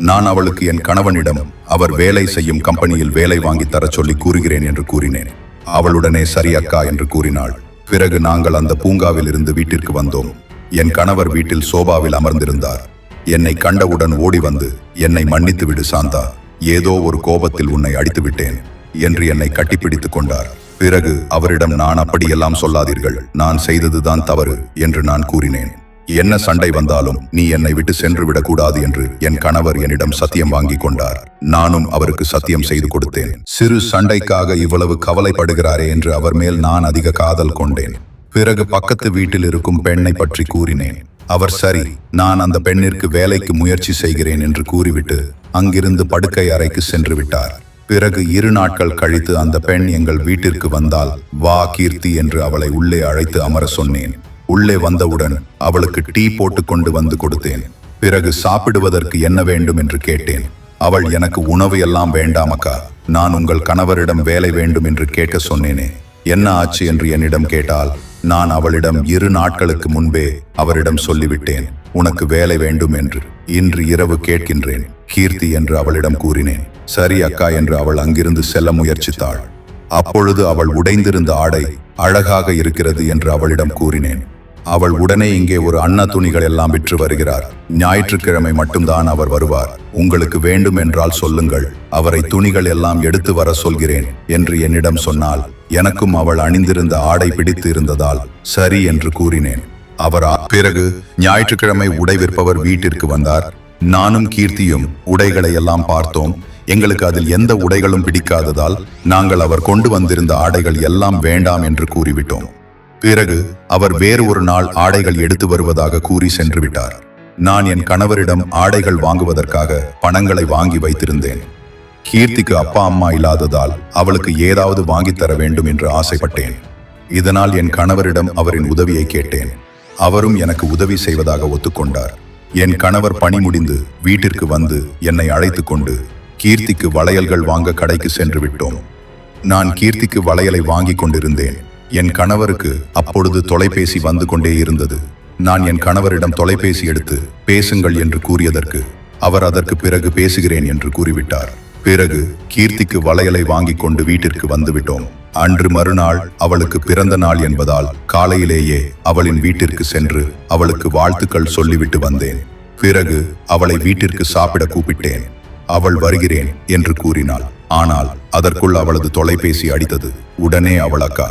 நான் அவளுக்கு என் கணவனிடம் அவர் வேலை செய்யும் கம்பெனியில் வேலை வாங்கி தர சொல்லி கூறுகிறேன் என்று கூறினேன். அவளுடனே சரி அக்கா என்று கூறினாள். பிறகு நாங்கள் அந்த பூங்காவில் இருந்து வீட்டிற்கு வந்தோம். என் கணவர் வீட்டில் சோபாவில் அமர்ந்திருந்தார். என்னை கண்டவுடன் ஓடி வந்து, என்னை மன்னித்து விடு சாந்தா, ஏதோ ஒரு கோபத்தில் உன்னை அடித்து விட்டேன் என்று என்னை கட்டிப்பிடித்துக் கொண்டார். பிறகு அவரிடம், நான் அப்படியெல்லாம் சொல்லாதீர்கள், நான் செய்ததுதான் தவறு என்று நான் கூறினேன். என்ன சண்டை வந்தாலும் நீ என்னை விட்டு சென்று விடக்கூடாது என்று என் கணவர் என்னிடம் சத்தியம் வாங்கி கொண்டார். நானும் அவருக்கு சத்தியம் செய்து கொடுத்தேன். சிறு சண்டைக்காக இவ்வளவு கவலைப்படுகிறாரே என்று அவர் மேல் நான் அதிக காதல் கொண்டேன். பிறகு பக்கத்து வீட்டில் இருக்கும் பெண்ணை பற்றி கூறினேன். அவர் சரி, நான் அந்த பெண்ணிற்கு வேலைக்கு முயற்சி செய்கிறேன் என்று கூறிவிட்டு அங்கிருந்து படுக்கை அறைக்கு சென்று விட்டார். பிறகு 2 நாட்கள் கழித்து அந்த பெண் எங்கள் வீட்டிற்கு வந்தால், வா கீர்த்தி என்று அவளை உள்ளே அழைத்து அமர சொன்னேன். உள்ளே வந்தவுடன் அவளுக்கு டீ போட்டு கொண்டு வந்து கொடுத்தேன். பிறகு சாப்பிடுவதற்கு என்ன வேண்டும் என்று கேட்டேன். அவள், எனக்கு உணவு எல்லாம் வேண்டாமக்கா, நான் உங்கள் கணவரிடம் வேலை வேண்டும் என்று கேட்க சொன்னேனே, என்ன ஆச்சு என்று என்னிடம் கேட்டால், நான் அவளிடம் 2 நாட்களுக்கு முன்பே அவரிடம் சொல்லிவிட்டேன் உனக்கு வேலை வேண்டும் என்று. இன்று இரவு கேட்கின்றேன் கீர்த்தி என்று அவளிடம் கூறினேன். சரி அக்கா என்று அவள் அங்கிருந்து செல்ல முயற்சித்தாள். அப்பொழுது அவள் உடைந்திருந்த ஆடை அழகாக இருக்கிறது என்று அவளிடம் கூறினேன். அவள் உடனே, இங்கே ஒரு அண்ணா துணிகள் எல்லாம் விற்று வருகிறார், ஞாயிற்றுக்கிழமை மட்டும்தான் அவர் வருவார், உங்களுக்கு வேண்டும் என்றால் சொல்லுங்கள், அவரை துணிகள் எல்லாம் எடுத்து வர சொல்கிறேன் என்று என்னிடம் சொன்னால், எனக்கும் அவள் அணிந்திருந்த ஆடை பிடித்து இருந்ததால் சரி என்று கூறினேன். அவர் பிறகு ஞாயிற்றுக்கிழமை உடை விற்பவர் வீட்டிற்கு வந்தார். நானும் கீர்த்தியும் உடைகளை எல்லாம் பார்த்தோம். எங்களுக்கு அதில் எந்த உடைகளும் பிடிக்காததால் நாங்கள் அவர் கொண்டு வந்திருந்த ஆடைகள் எல்லாம் வேண்டாம் என்று கூறிவிட்டோம். பிறகு அவர் வேறு ஒரு நாள் ஆடைகள் எடுத்து வருவதாக கூறி சென்று விட்டார். நான் என் கணவரிடம் ஆடைகள் வாங்குவதற்காக பணங்களை வாங்கி வைத்திருந்தேன். கீர்த்திக்கு அப்பா அம்மா இல்லாததால் அவளுக்கு ஏதாவது வாங்கித்தர வேண்டும் என்று ஆசைப்பட்டேன். இதனால் என் கணவரிடம் அவரின் உதவியை கேட்டேன். அவரும் எனக்கு உதவி செய்வதாக ஒத்துக்கொண்டார். என் கணவர் பணி முடிந்து வீட்டிற்கு வந்து என்னை அழைத்து கொண்டு கீர்த்திக்கு வளையல்கள் வாங்க கடைக்கு சென்று விட்டோம். நான் கீர்த்திக்கு வளையலை வாங்கி கொண்டிருந்தேன். என் கணவருக்கு அப்பொழுது தொலைபேசி வந்து கொண்டே இருந்தது. நான் என் கணவரிடம் தொலைபேசி எடுத்து பேசுங்கள் என்று கூறியதற்கு அவர் அதற்கு பிறகு பேசுகிறேன் என்று கூறிவிட்டார். பிறகு கீர்த்திக்கு வளையலை வாங்கி கொண்டு வீட்டிற்கு வந்துவிட்டோம். அன்று மறுநாள் அவளுக்கு பிறந்த நாள் என்பதால் காலையிலேயே அவளின் வீட்டிற்கு சென்று அவளுக்கு வாழ்த்துக்கள் சொல்லிவிட்டு வந்தேன். பிறகு அவளை வீட்டிற்கு சாப்பிட கூப்பிட்டேன். அவள் வருகிறேன் என்று கூறினாள். ஆனால் அதற்குள் அவளது தொலைபேசி அடித்தது. உடனே அவள், அக்கா,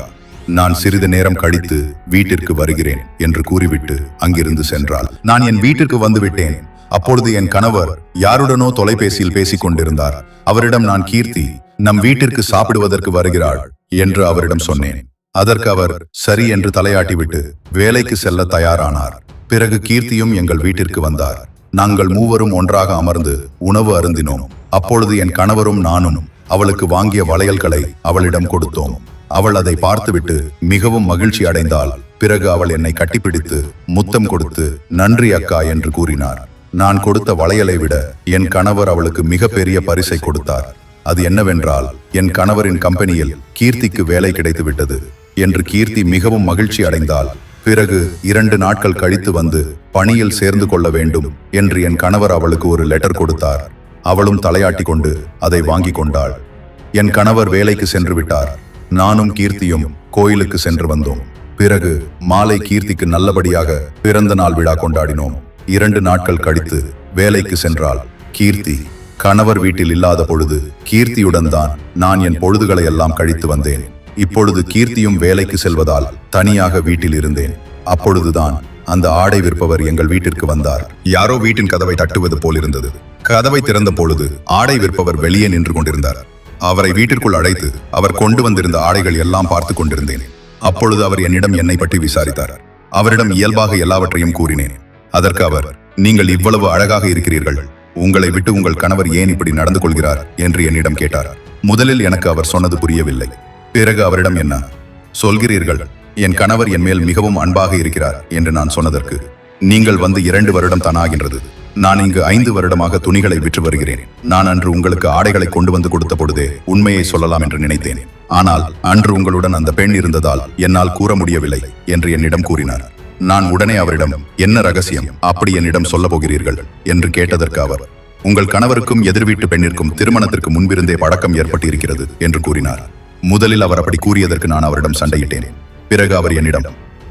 நான் சிறிது நேரம் கழித்து வீட்டிற்கு வருகிறேன் என்று கூறிவிட்டு அங்கிருந்து சென்றாள். நான் என் வீட்டிற்கு வந்து விட்டேன். அப்பொழுது என் கணவர் யாருடனோ தொலைபேசியில் பேசிக் கொண்டிருந்தார். அவரிடம் நான், கீர்த்தி நம் வீட்டிற்கு சாப்பிடுவதற்கு வருகிறாள் என்று அவரிடம் சொன்னேன். அதற்கு அவர் சரி என்று தலையாட்டிவிட்டு வேலைக்கு செல்ல தயாரானார். பிறகு கீர்த்தியும் எங்கள் வீட்டிற்கு வந்தார். நாங்கள் மூவரும் ஒன்றாக அமர்ந்து உணவு அருந்தினோம். அப்பொழுது என் கணவரும் நானும் அவளுக்கு வாங்கிய வளையல்களை அவளிடம் கொடுத்தோம். அவள் அதை பார்த்துவிட்டு மிகவும் மகிழ்ச்சி அடைந்தாள். பிறகு அவள் என்னை கட்டிப்பிடித்து முத்தம் கொடுத்து நன்றி அக்கா என்று கூறினார். நான் கொடுத்த வளையலை விட என் கணவர் அவளுக்கு மிக பெரிய பரிசை கொடுத்தார். அது என்னவென்றால், என் கணவரின் கம்பெனியில் கீர்த்திக்கு வேலை கிடைத்து விட்டது என்று கீர்த்தி மிகவும் மகிழ்ச்சி அடைந்தாள். பிறகு 2 நாட்கள் கழித்து வந்து பணியில் சேர்ந்து கொள்ள வேண்டும் என்று என் கணவர் அவளுக்கு ஒரு லெட்டர் கொடுத்தார். அவளும் தலையாட்டி கொண்டு அதை வாங்கி கொண்டாள். என் கணவர் வேலைக்கு சென்று விட்டார். நானும் கீர்த்தியும் கோயிலுக்கு சென்று வந்தோம். பிறகு மாலை கீர்த்திக்கு நல்லபடியாக பிறந்த நாள் விழா கொண்டாடினோம். 2 நாட்கள் கழித்து வேலைக்கு சென்றாள் கீர்த்தி. கணவர் வீட்டில் இல்லாத பொழுது கீர்த்தியுடன் தான் நான் என் பொழுதுகளை எல்லாம் கழித்து வந்தேன். இப்பொழுது கீர்த்தியும் வேலைக்கு செல்வதால் தனியாக வீட்டில் இருந்தேன். அப்பொழுதுதான் அந்த ஆடை விற்பவர் எங்கள் வீட்டிற்கு வந்தார். யாரோ வீட்டின் கதவை தட்டுவது போல் இருந்தது. கதவை திறந்த பொழுது ஆடை விற்பவர் வெளியே நின்று கொண்டிருந்தார். அவரை வீட்டிற்குள் அழைத்து அவர் கொண்டு வந்திருந்த ஆடைகள் எல்லாம் பார்த்து கொண்டிருந்தேன். அப்பொழுது அவர் என்னிடம் என்னை பற்றி விசாரித்தார். அவரிடம் இயல்பாக எல்லாவற்றையும் கூறினேன். அதற்கு அவர், நீங்கள் இவ்வளவு அழகாக இருக்கிறீர்கள், உங்களை விட்டு உங்கள் கணவர் ஏன் இப்படி நடந்து கொள்கிறார் என்று என்னிடம் கேட்டார். முதலில் எனக்கு அவர் சொன்னது புரியவில்லை. பிறகு அவரிடம், என்ன சொல்கிறீர்கள், என் கணவர் என் மேல் மிகவும் அன்பாக இருக்கிறார் என்று நான் சொன்னதற்கு, நீங்கள் வந்து 2 வருடம் தானாகின்றது, நான் இங்கு 5 வருடமாக துணிகளை விற்று வருகிறேன். நான் அன்று உங்களுக்கு ஆடைகளை கொண்டு வந்து கொடுத்த பொழுதே உண்மையை சொல்லலாம் என்று நினைத்தேன். ஆனால் அன்று உங்களுடன் அந்த பெண் இருந்ததால் என்னால் கூற முடியவில்லை என்று என்னிடம் கூறினார். நான் உடனே அவரிடம், என்ன ரகசியம் அப்படி என்னிடம் சொல்ல போகிறீர்கள் என்று கேட்டதற்கு அவர், உங்கள் கணவருக்கும் எதிர் வீட்டு பெண்ணிற்கும் திருமணத்திற்கு முன்பிருந்தே பழக்கம் ஏற்பட்டு இருக்கிறது என்று கூறினார். முதலில் அவர் அப்படி கூறியதற்கு நான் அவரிடம் சண்டையிட்டேன். பிறகு அவர் என்னிடம்,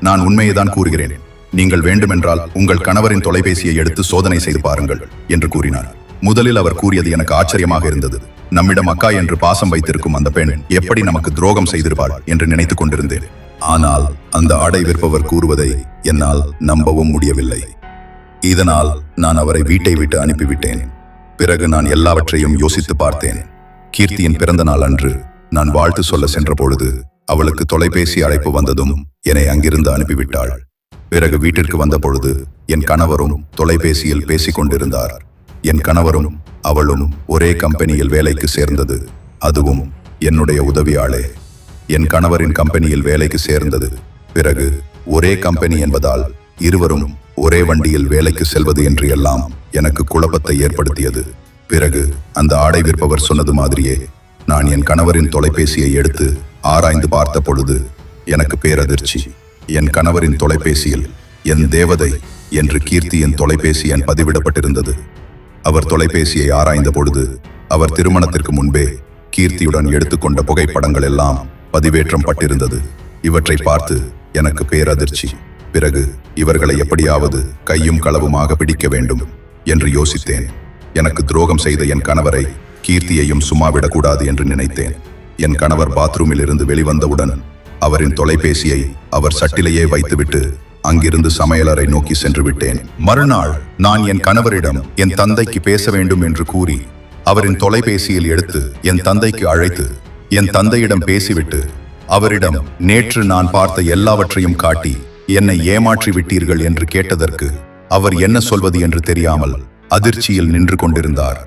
நான் உண்மையைதான் கூறுகிறேன், நீங்கள் வேண்டுமென்றால் உங்கள் கணவரின் தொலைபேசியை எடுத்து சோதனை செய்து பாருங்கள் என்று கூறினார். முதலில் அவர் கூறியது எனக்கு ஆச்சரியமாக இருந்தது. நம்மிடம் அக்கா என்று பாசம் வைத்திருக்கும் அந்த பெண் எப்படி நமக்கு துரோகம் செய்திருப்பாள் என்று நினைத்துக் கொண்டிருந்தேன். ஆனால் அந்த ஆடை விற்பவர் கூறுவதை என்னால் நம்பவும் முடியவில்லை. இதனால் நான் அவரை வீட்டை விட்டு அனுப்பிவிட்டேன். பிறகு நான் எல்லாவற்றையும் யோசித்து பார்த்தேன். கீர்த்தியின் பிறந்த நாள் அன்று நான் வாழ்த்து சொல்ல சென்ற பொழுது அவளுக்கு தொலைபேசி அழைப்பு வந்ததும் என்னை அங்கிருந்து அனுப்பிவிட்டாள். பிறகு வீட்டிற்கு வந்த பொழுது என் கணவரும் தொலைபேசியில் பேசிக் கொண்டிருந்தார். என் கணவரும் அவளும் ஒரே கம்பெனியில் வேலைக்கு சேர்ந்தது, அதுவும் என்னுடைய உதவியாளே. என் கணவரின் கம்பெனியில் வேலைக்கு சேர்ந்தது. பிறகு ஒரே கம்பெனி என்பதால் இருவரும் ஒரே வண்டியில் வேலைக்கு செல்வது என்று எல்லாம் எனக்கு குழப்பத்தை ஏற்படுத்தியது. பிறகு அந்த ஆடை விற்பவர் சொன்னது மாதிரியே நான் என் கணவரின் தொலைபேசியை எடுத்து ஆராய்ந்து பார்த்த பொழுது எனக்கு பேரதிர்ச்சி. என் கணவரின் தொலைபேசியில் என் தேவதை என்று கீர்த்தியின் தொலைபேசி எண் பதிவிடப்பட்டிருந்தது. அவர் தொலைபேசியை ஆராய்ந்த பொழுது அவர் திருமணத்திற்கு முன்பே கீர்த்தியுடன் எடுத்துக்கொண்ட புகைப்படங்கள் எல்லாம் பதிவேற்றம் பட்டிருந்தது. இவற்றை பார்த்து எனக்கு பேரதிர்ச்சி. பிறகு இவர்களை எப்படியாவது கையும் களவுமாக பிடிக்க வேண்டும் என்று யோசித்தேன். எனக்கு துரோகம் செய்த என் கணவரை கீர்த்தியையும் சும்மா விடக்கூடாது என்று நினைத்தேன். என் கணவர் பாத்ரூமில் இருந்து வெளிவந்தவுடன் அவரின் தொலைபேசியை அவர் சட்டிலேயே வைத்துவிட்டு அங்கிருந்து சமையலறை நோக்கி சென்று விட்டேன். மறுநாள் நான் என் கணவரிடம் என் தந்தைக்கு பேச வேண்டும் என்று கூறி அவரின் தொலைபேசியில் எடுத்து என் தந்தைக்கு அழைத்து என் தந்தையிடம் பேசிவிட்டு அவரிடம் நேற்று நான் பார்த்த எல்லாவற்றையும் காட்டி என்னை ஏமாற்றி விட்டீர்கள் என்று கேட்டதற்கு அவர் என்ன சொல்வது என்று தெரியாமல் அதிர்ச்சியில் நின்று கொண்டிருந்தார்.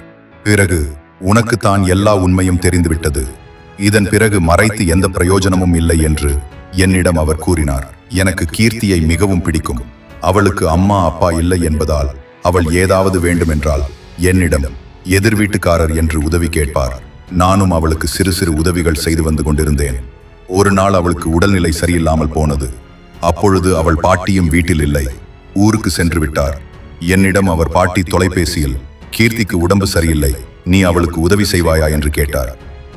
பிறகு உனக்கு தான் எல்லா உண்மையும் தெரிந்துவிட்டது, இதன் பிறகு மறைத்து எந்த பிரயோஜனமும் இல்லை என்று என்னிடம் அவர் கூறினார். எனக்கு கீர்த்தியை மிகவும் பிடிக்கும். அவளுக்கு அம்மா அப்பா இல்லை என்பதால் அவள் ஏதாவது வேண்டுமென்றால் என்னிடம் எதிர் வீட்டுக்காரர் என்று உதவி கேட்பார். நானும் அவளுக்கு சிறு சிறு உதவிகள் செய்து வந்து கொண்டிருந்தேன். ஒரு நாள் அவளுக்கு உடல்நிலை சரியில்லாமல் போனது. அப்பொழுது அவள் பாட்டியும் வீட்டில் இல்லை, ஊருக்கு சென்று விட்டார். என்னிடம் அவர் பாட்டி தொலைபேசியில், கீர்த்திக்கு உடம்பு சரியில்லை, நீ அவளுக்கு உதவி செய்வாயா என்று கேட்டார்.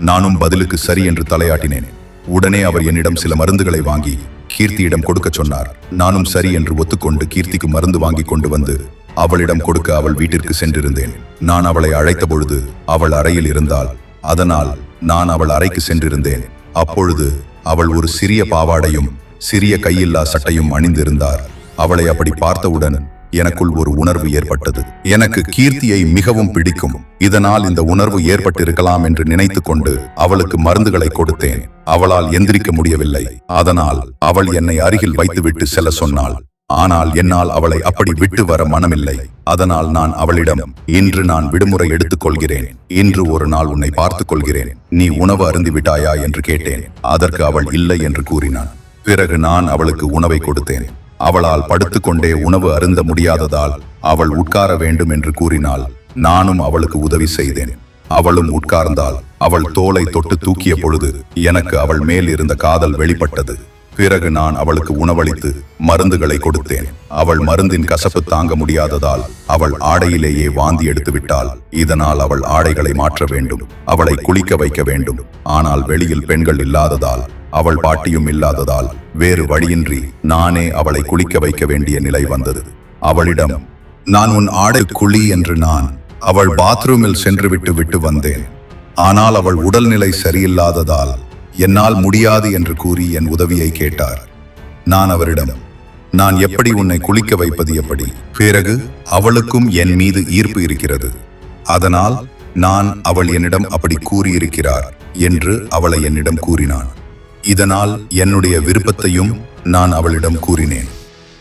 நானும் பதிலுக்கு சரி என்று தலையாட்டினேன். உடனே அவர் என்னிடம் சில மருந்துகளை வாங்கி கீர்த்தியிடம் கொடுக்க சொன்னார். நானும் சரி என்று ஒத்துக்கொண்டு கீர்த்திக்கு மருந்து வாங்கி கொண்டு வந்து அவளிடம் கொடுக்க அவள் வீட்டிற்கு சென்றிருந்தேன். நான் அவளை அழைத்த பொழுது அவள் அறையில் இருந்தாள். அதனால் நான் அவள் அறைக்கு சென்றிருந்தேன். அப்பொழுது அவள் ஒரு சிறிய பாவாடையும் சிறிய கையில்லா சட்டையும் அணிந்திருந்தார். அவளை அப்படி பார்த்தவுடன் எனக்குள் ஒரு உணர்வு ஏற்பட்டது. எனக்கு கீர்த்தியை மிகவும் பிடிக்கும், இதனால் இந்த உணர்வு ஏற்பட்டிருக்கலாம் என்று நினைத்து கொண்டு அவளுக்கு மருந்துகளை கொடுத்தேன். அவளால் எந்திரிக்க முடியவில்லை. அதனால் அவள் என்னை அருகில் வைத்துவிட்டு செல்ல சொன்னாள். ஆனால் என்னால் அவளை அப்படி விட்டு வர மனமில்லை. அதனால் நான் அவளிடம், இன்று நான் விடுமுறை எடுத்துக் கொள்கிறேன், இன்று ஒரு நாள் உன்னை பார்த்துக் கொள்கிறேன், நீ உணவு அருந்தி விட்டாயா என்று கேட்டேன். அதற்கு அவள் இல்லை என்று கூறினான். பிறகு நான் அவளுக்கு உணவை கொடுத்தேன். அவளால் படுத்துக்கொண்டே உணவு அருந்த முடியாததால் அவள் உட்கார வேண்டும் என்று கூறினாள். நானும் அவளுக்கு உதவி செய்தேன். அவளும் உட்கார்ந்தாள். அவள் தோலை தொட்டு தூக்கிய பொழுது எனக்கு அவள் மேல் இருந்த காதல் வெளிப்பட்டது. பிறகு நான் அவளுக்கு உணவளித்து மருந்துகளை கொடுத்தேன். அவள் மருந்தின் கசப்பு தாங்க முடியாததால் அவள் ஆடையிலேயே வாந்தி எடுத்து விட்டாள். இதனால் அவள் ஆடைகளை மாற்ற வேண்டும், அவளை குளிக்க வைக்க வேண்டும். ஆனால் வெளியில் பெண்கள் இல்லாததால், அவள் பாட்டியும் இல்லாததால் வேறு வழியின்றி நானே அவளை குளிக்க வைக்க வேண்டிய நிலை வந்தது. அவளிடம், நான் உன் ஆடை குளி என்று நான் அவள் பாத்ரூமில் சென்று விட்டு வந்தேன். ஆனால் அவள் உடல்நிலை சரியில்லாததால் என்னால் முடியாது என்று கூறி என் உதவியை கேட்டார். நான் அவரிடம், நான் எப்படி உன்னை குளிக்க வைப்பது எப்படி? பிறகு அவளுக்கும் என் மீது ஈர்ப்பு இருக்கிறது, அதனால் நான் அவள் என்னிடம் அப்படி கூறியிருக்கிறார் என்று அவளை என்னிடம் கூறினான். இதனால் என்னுடைய விருப்பத்தையும் நான் அவளிடம் கூறினேன்.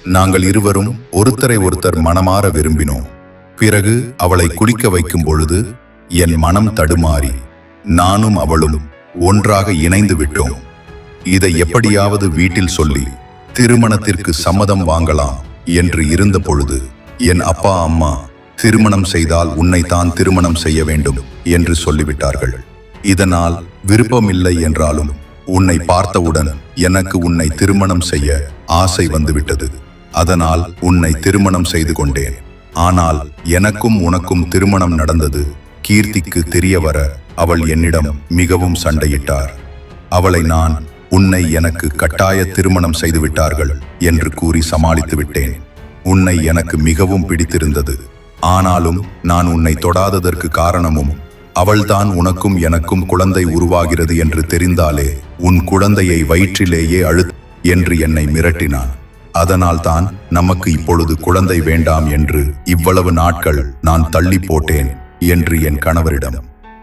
நாங்கள் இருவரும் ஒருத்தரை ஒருத்தர் மனமாற விரும்பினோம். பிறகு அவளை குளிக்க வைக்கும் பொழுது என் மனம் தடுமாறி நானும் அவளும் ஒன்றாக இணைந்து விட்டோம். இதை எப்படியாவது வீட்டில் சொல்லி திருமணத்திற்கு சம்மதம் வாங்கலாம் என்று இருந்த பொழுது என் அப்பா அம்மா, திருமணம் செய்தால் உன்னைத்தான் திருமணம் செய்ய வேண்டும் என்று சொல்லிவிட்டார்கள். இதனால் விருப்பமில்லை என்றாலும் உன்னை பார்த்தவுடன் எனக்கு உன்னை திருமணம் செய்ய ஆசை வந்துவிட்டது. அதனால் உன்னை திருமணம் செய்து கொண்டேன். ஆனால் எனக்கும் உனக்கும் திருமணம் நடந்தது கீர்த்திக்கு தெரிய வர அவள் என்னிடம் மிகவும் சண்டையிட்டார். அவளை நான் உன்னை எனக்கு கட்டாய திருமணம் செய்து விட்டார்கள் என்று கூறி சமாளித்து விட்டேன். உன்னை எனக்கு மிகவும் பிடித்திருந்தது. ஆனாலும் நான் உன்னை தொடாததற்கு காரணமும் அவள்தான் உனக்கும் எனக்கும் குழந்தை உருவாகிறது என்று தெரிந்தாலே உன் குழந்தையை வயிற்றிலேயே என்று என்னை மிரட்டினான். அதனால்தான் நமக்கு இப்பொழுது குழந்தை வேண்டாம் என்று இவ்வளவு நாட்கள் நான் தள்ளி போட்டேன் என்று என் கணவரிடம்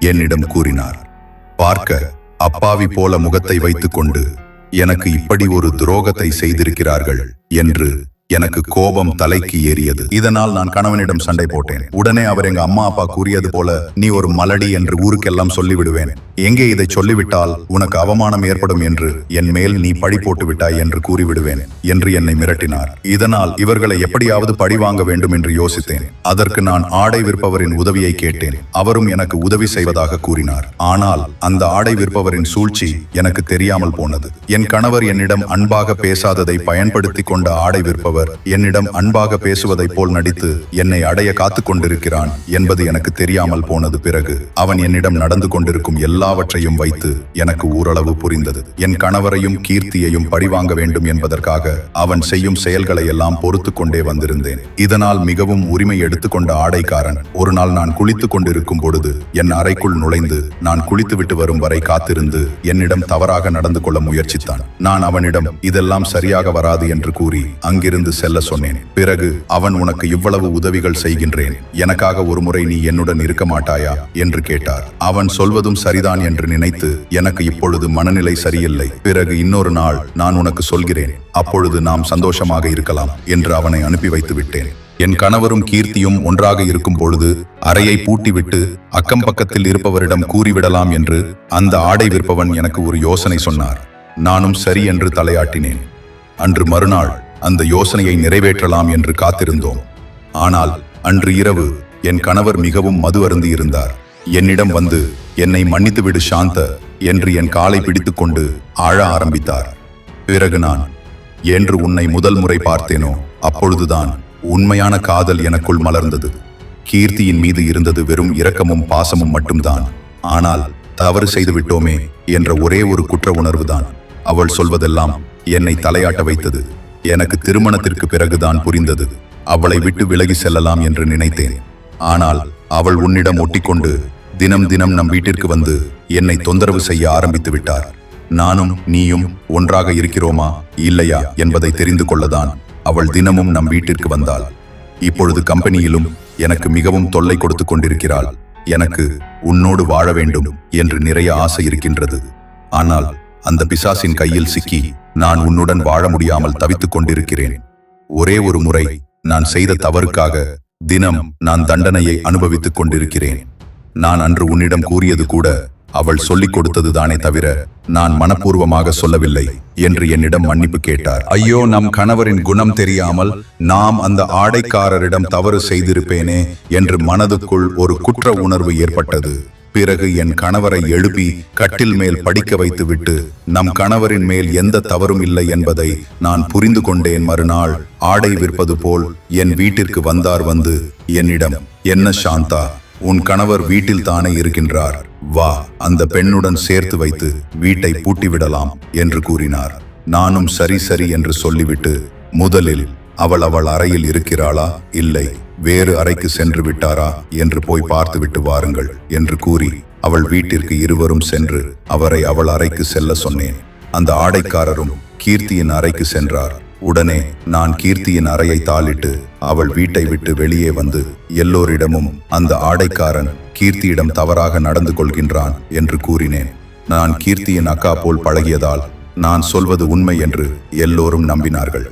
என்னிடம் கூறினார். பார்க்க அப்பாவி போல முகத்தை வைத்துக்கொண்டு எனக்கு இப்படி ஒரு துரோகத்தை செய்திருக்கிறார்கள் என்று எனக்கு கோபம் தலைக்கு ஏறியது. இதனால் நான் கணவனிடம் சண்டை போட்டேன். உடனே அவர் எங்க அம்மா அப்பா கூறியது போல நீ ஒரு மலடி என்று ஊருக்கெல்லாம் சொல்லிவிடுவேன். எங்கே இதை சொல்லிவிட்டால் உனக்கு அவமானம் ஏற்படும் என்று என் மேல் நீ பழி போட்டு விட்டாய் என்று கூறிவிடுவேன் என்று என்னை மிரட்டினார். இதனால் இவர்களை எப்படியாவது பழி வாங்க வேண்டும் என்று யோசித்தேன். அதற்கு நான் ஆடை விற்பவரின் உதவியை கேட்டேன். அவரும் எனக்கு உதவி செய்வதாக கூறினார். ஆனால் அந்த ஆடை விற்பவரின் சூழ்ச்சி எனக்கு தெரியாமல் போனது. என் கணவர் என்னிடம் அன்பாக பேசாததை பயன்படுத்தி கொண்ட ஆடை விற்பவர் என்னிடம் அன்பாக பேசுவதைப் போல் நடித்து என்னை அடைய காத்துக் கொண்டிருக்கிறான் என்பது எனக்கு தெரியாமல் போனது. பிறகு அவன் என்னிடம் நடந்து கொண்டிருக்கும் எல்லாவற்றையும் வைத்து எனக்கு ஓரளவு புரிந்தது. என் கணவரையும் கீர்த்தியையும் பழிவாங்க வேண்டும் என்பதற்காக அவன் செய்யும் செயல்களை எல்லாம் பொறுத்து கொண்டே வந்திருந்தேன். இதனால் மிகவும் உரிமை எடுத்துக்கொண்ட ஆடைக்காரன் ஒரு நாள் நான் குளித்துக் கொண்டிருக்கும் பொழுது என் அறைக்குள் நுழைந்து நான் குளித்துவிட்டு வரும் வரை காத்திருந்து என்னிடம் தவறாக நடந்து கொள்ள முயற்சித்தான். நான் அவனிடம் இதெல்லாம் சரியாக வராது என்று கூறி அங்கிருந்து செல்ல சொன்னேன். பிறகு அவன் உனக்கு இவ்வளவு உதவிகள் செய்கின்றேன், எனக்காக ஒரு முறை நீ என்னுடன் இருக்க மாட்டாயா என்று கேட்டார். அவன் சொல்வதும் சரிதான் என்று நினைத்து எனக்கு இப்பொழுது மனநிலை சரியில்லை, பிறகு இன்னொரு நாள் நான் உனக்கு சொல்கிறேன், அப்பொழுது நாம் சந்தோஷமாக இருக்கலாம் என்று அவனை அனுப்பி வைத்து விட்டேன். என் கணவரும் கீர்த்தியும் ஒன்றாக இருக்கும் பொழுது அறையை பூட்டிவிட்டு அக்கம் பக்கத்தில் இருப்பவரிடம் கூறிவிடலாம் என்று அந்த ஆடை விற்பவன் எனக்கு ஒரு யோசனை சொன்னார். நானும் சரி என்று தலையாட்டினேன். அன்று மறுநாள் அந்த யோசனையை நிறைவேற்றலாம் என்று காத்திருந்தோம். ஆனால் அன்று இரவு என் கணவர் மிகவும் மது அருந்தி இருந்தார். என்னிடம் வந்து என்னை மன்னித்துவிடு சாந்த என்று என் காலை பிடித்துக் கொண்டு ஆழ ஆரம்பித்தார். பிறகு நான் என்று உன்னை முதல் முறை பார்த்தேனோ அப்பொழுதுதான் உண்மையான காதல் எனக்குள் மலர்ந்தது. கீர்த்தியின் மீது இருந்தது வெறும் இரக்கமும் பாசமும் மட்டும்தான். ஆனால் தவறு செய்து விட்டோமே என்ற ஒரே ஒரு குற்ற உணர்வுதான். அவள் சொல்வதெல்லாம் என்னை தலையாட்ட வைத்தது. எனக்கு திருமணத்திற்கு பிறகுதான் புரிந்தது. அவளை விட்டு விலகி செல்லலாம் என்று நினைத்தேன். ஆனால் அவள் உன்னிடம் ஒட்டிக்கொண்டு தினம் தினம் நம் வீட்டிற்கு வந்து என்னை தொந்தரவு செய்ய ஆரம்பித்து விட்டார். நானும் நீயும் ஒன்றாக இருக்கிறோமா இல்லையா என்பதை தெரிந்து கொள்ளதான் அவள் தினமும் நம் வீட்டிற்கு வந்தாள். இப்பொழுது கம்பெனியிலும் எனக்கு மிகவும் தொல்லை கொடுத்து கொண்டிருக்கிறாள். எனக்கு உன்னோடு வாழ வேண்டும் என்று நிறைய ஆசை இருக்கின்றது. ஆனால் அந்த பிசாசின் கையில் சிக்கி நான் உன்னுடன் வாழ முடியாமல் தவித்துக் கொண்டிருக்கிறேன். ஒரே ஒரு முறை நான் செய்த தவறுக்காக தினம் நான் தண்டனையை அனுபவித்துக் கொண்டிருக்கிறேன். நான் அன்று உன்னிடம் கூறியது கூட அவள் சொல்லிக் கொடுத்ததுதானே தவிர நான் மனப்பூர்வமாக சொல்லவில்லை என்று என்னிடம் மன்னிப்பு கேட்டார். ஐயோ, நம் கணவரின் குணம் தெரியாமல் நாம் அந்த ஆடைக்காரரிடம் தவறு செய்திருப்பேனே என்று மனதுக்குள் ஒரு குற்ற உணர்வு ஏற்பட்டது. பிறகு என் கணவரை எழுப்பி கட்டில் மேல் படிக்க வைத்துவிட்டு நம் கணவரின் மேல் எந்த தவறும் இல்லை என்பதை நான் புரிந்து கொண்டேன். மறுநாள் ஆடை விற்பது போல் என் வீட்டிற்கு வந்தார். வந்து என்னிடம், என்ன சாந்தா, உன் கணவர் வீட்டில் தானே இருக்கின்றார், வா அந்த பெண்ணுடன் சேர்த்து வைத்து வீட்டை பூட்டிவிடலாம் என்று கூறினார். நானும் சரி சரி என்று சொல்லிவிட்டு, முதலில் அவள் அறையில் இருக்கிறாளா இல்லை வேறு அறைக்கு சென்று விட்டாரா என்று போய் பார்த்துவிட்டு வாருங்கள் என்று கூறி அவள் வீட்டிற்கு இருவரும் சென்று அவரை அவள் அறைக்கு செல்ல சொன்னேன். அந்த ஆடைக்காரரும் கீர்த்தியின் அறைக்கு சென்றார். உடனே நான் கீர்த்தியின் அறையை தாளிட்டு அவள் வீட்டை விட்டு வெளியே வந்து எல்லோரிடமும் அந்த ஆடைக்காரன் கீர்த்தியிடம் தவறாக நடந்து கொள்கின்றான் என்று கூறினேன். நான் கீர்த்தியின் அக்கா போல் பழகியதால் நான் சொல்வது உண்மை என்று எல்லோரும் நம்பினார்கள்.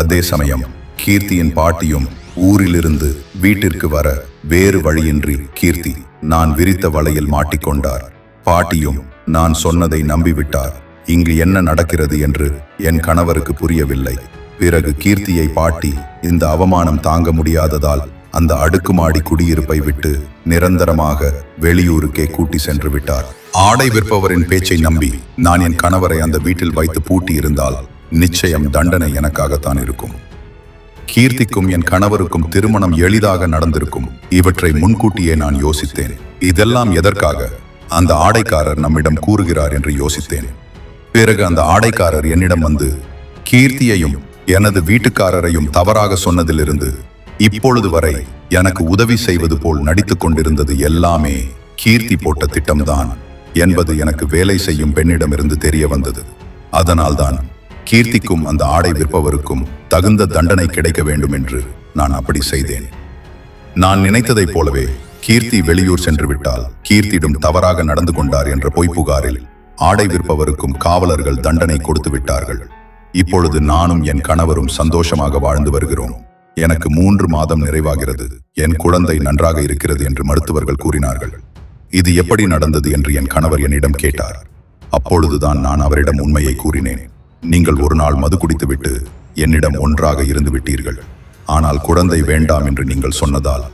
அதே சமயம் கீர்த்தியின் பாட்டியும் ஊரிலிருந்து வீட்டிற்கு வர வேறு வழியின்றி கீர்த்தி நான் விரித்த வலையில் மாட்டிக்கொண்டார். பாட்டியும் நான் சொன்னதை நம்பிவிட்டார். இங்கு என்ன நடக்கிறது என்று என் கணவருக்கு புரியவில்லை. பிறகு கீர்த்தியை பாட்டி இந்த அவமானம் தாங்க முடியாததால் அந்த அடுக்குமாடி குடியிருப்பை விட்டு நிரந்தரமாக வெளியூருக்கே கூட்டி சென்று விட்டார். ஆடை விற்பவரின் பேச்சை நம்பி நான் என் கணவரை அந்த வீட்டில் வைத்து பூட்டி இருந்தால் நிச்சயம் தண்டனை எனக்காகத்தான் இருக்கும். கீர்த்திக்கும் என் கணவருக்கும் திருமணம் எளிதாக நடந்திருக்கும். இவற்றை முன்கூட்டியே நான் யோசித்தேன். இதெல்லாம் எதற்காக அந்த ஆடைக்காரர் நம்மிடம் கூறுகிறார் என்று யோசித்தேன். பிறகு அந்த ஆடைக்காரர் என்னிடம் வந்து கீர்த்தியையும் எனது வீட்டுக்காரரையும் தவறாக சொன்னதிலிருந்து இப்பொழுது வரை எனக்கு உதவி செய்வது போல் நடித்துக் கொண்டிருந்தது எல்லாமே கீர்த்தி போட்ட திட்டம்தான் என்பது எனக்கு வேலை செய்யும் பெண்ணிடமிருந்து தெரிய வந்தது. அதனால்தான் கீர்த்திக்கும் அந்த ஆடை விற்பவருக்கும் தகுந்த தண்டனை கிடைக்க வேண்டும் என்று நான் அப்படி செய்தேன். நான் நினைத்ததைப் போலவே கீர்த்தி வெளியூர் சென்று விட்டால் கீர்த்தியிடம் தவறாக நடந்து கொண்டார் என்ற பொய் புகாரில் ஆடை விற்பவருக்கும் காவலர்கள் தண்டனை கொடுத்து விட்டார்கள். இப்பொழுது நானும் என் கணவரும் சந்தோஷமாக வாழ்ந்து வருகிறோம். எனக்கு 3 மாதம் நிறைவாகிறது. என் குழந்தை நன்றாக இருக்கிறது என்று மருத்துவர்கள் கூறினார்கள். இது எப்படி நடந்தது என்று என் கணவர் என்னிடம் கேட்டார். அப்பொழுதுதான் நான் அவரிடம் உண்மையை கூறினேன். நீங்கள் ஒரு நாள் மது குடித்துவிட்டு என்னிடம் ஒன்றாக இருந்து விட்டீர்கள். ஆனால் குழந்தை வேண்டாம் என்று நீங்கள் சொன்னதால்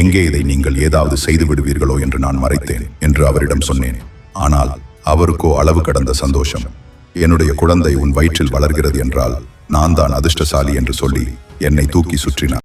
எங்கே இதை நீங்கள் ஏதாவது செய்து விடுவீர்களோ என்று நான் மறைத்தேன் என்று அவரிடம் சொன்னேன். ஆனால் அவருக்கோ அளவு கடந்த சந்தோஷம். என்னுடைய குழந்தை உன் வயிற்றில் வளர்கிறது என்றால் நான் தான் அதிர்ஷ்டசாலி என்று சொல்லி என்னை தூக்கி சுற்றினார்.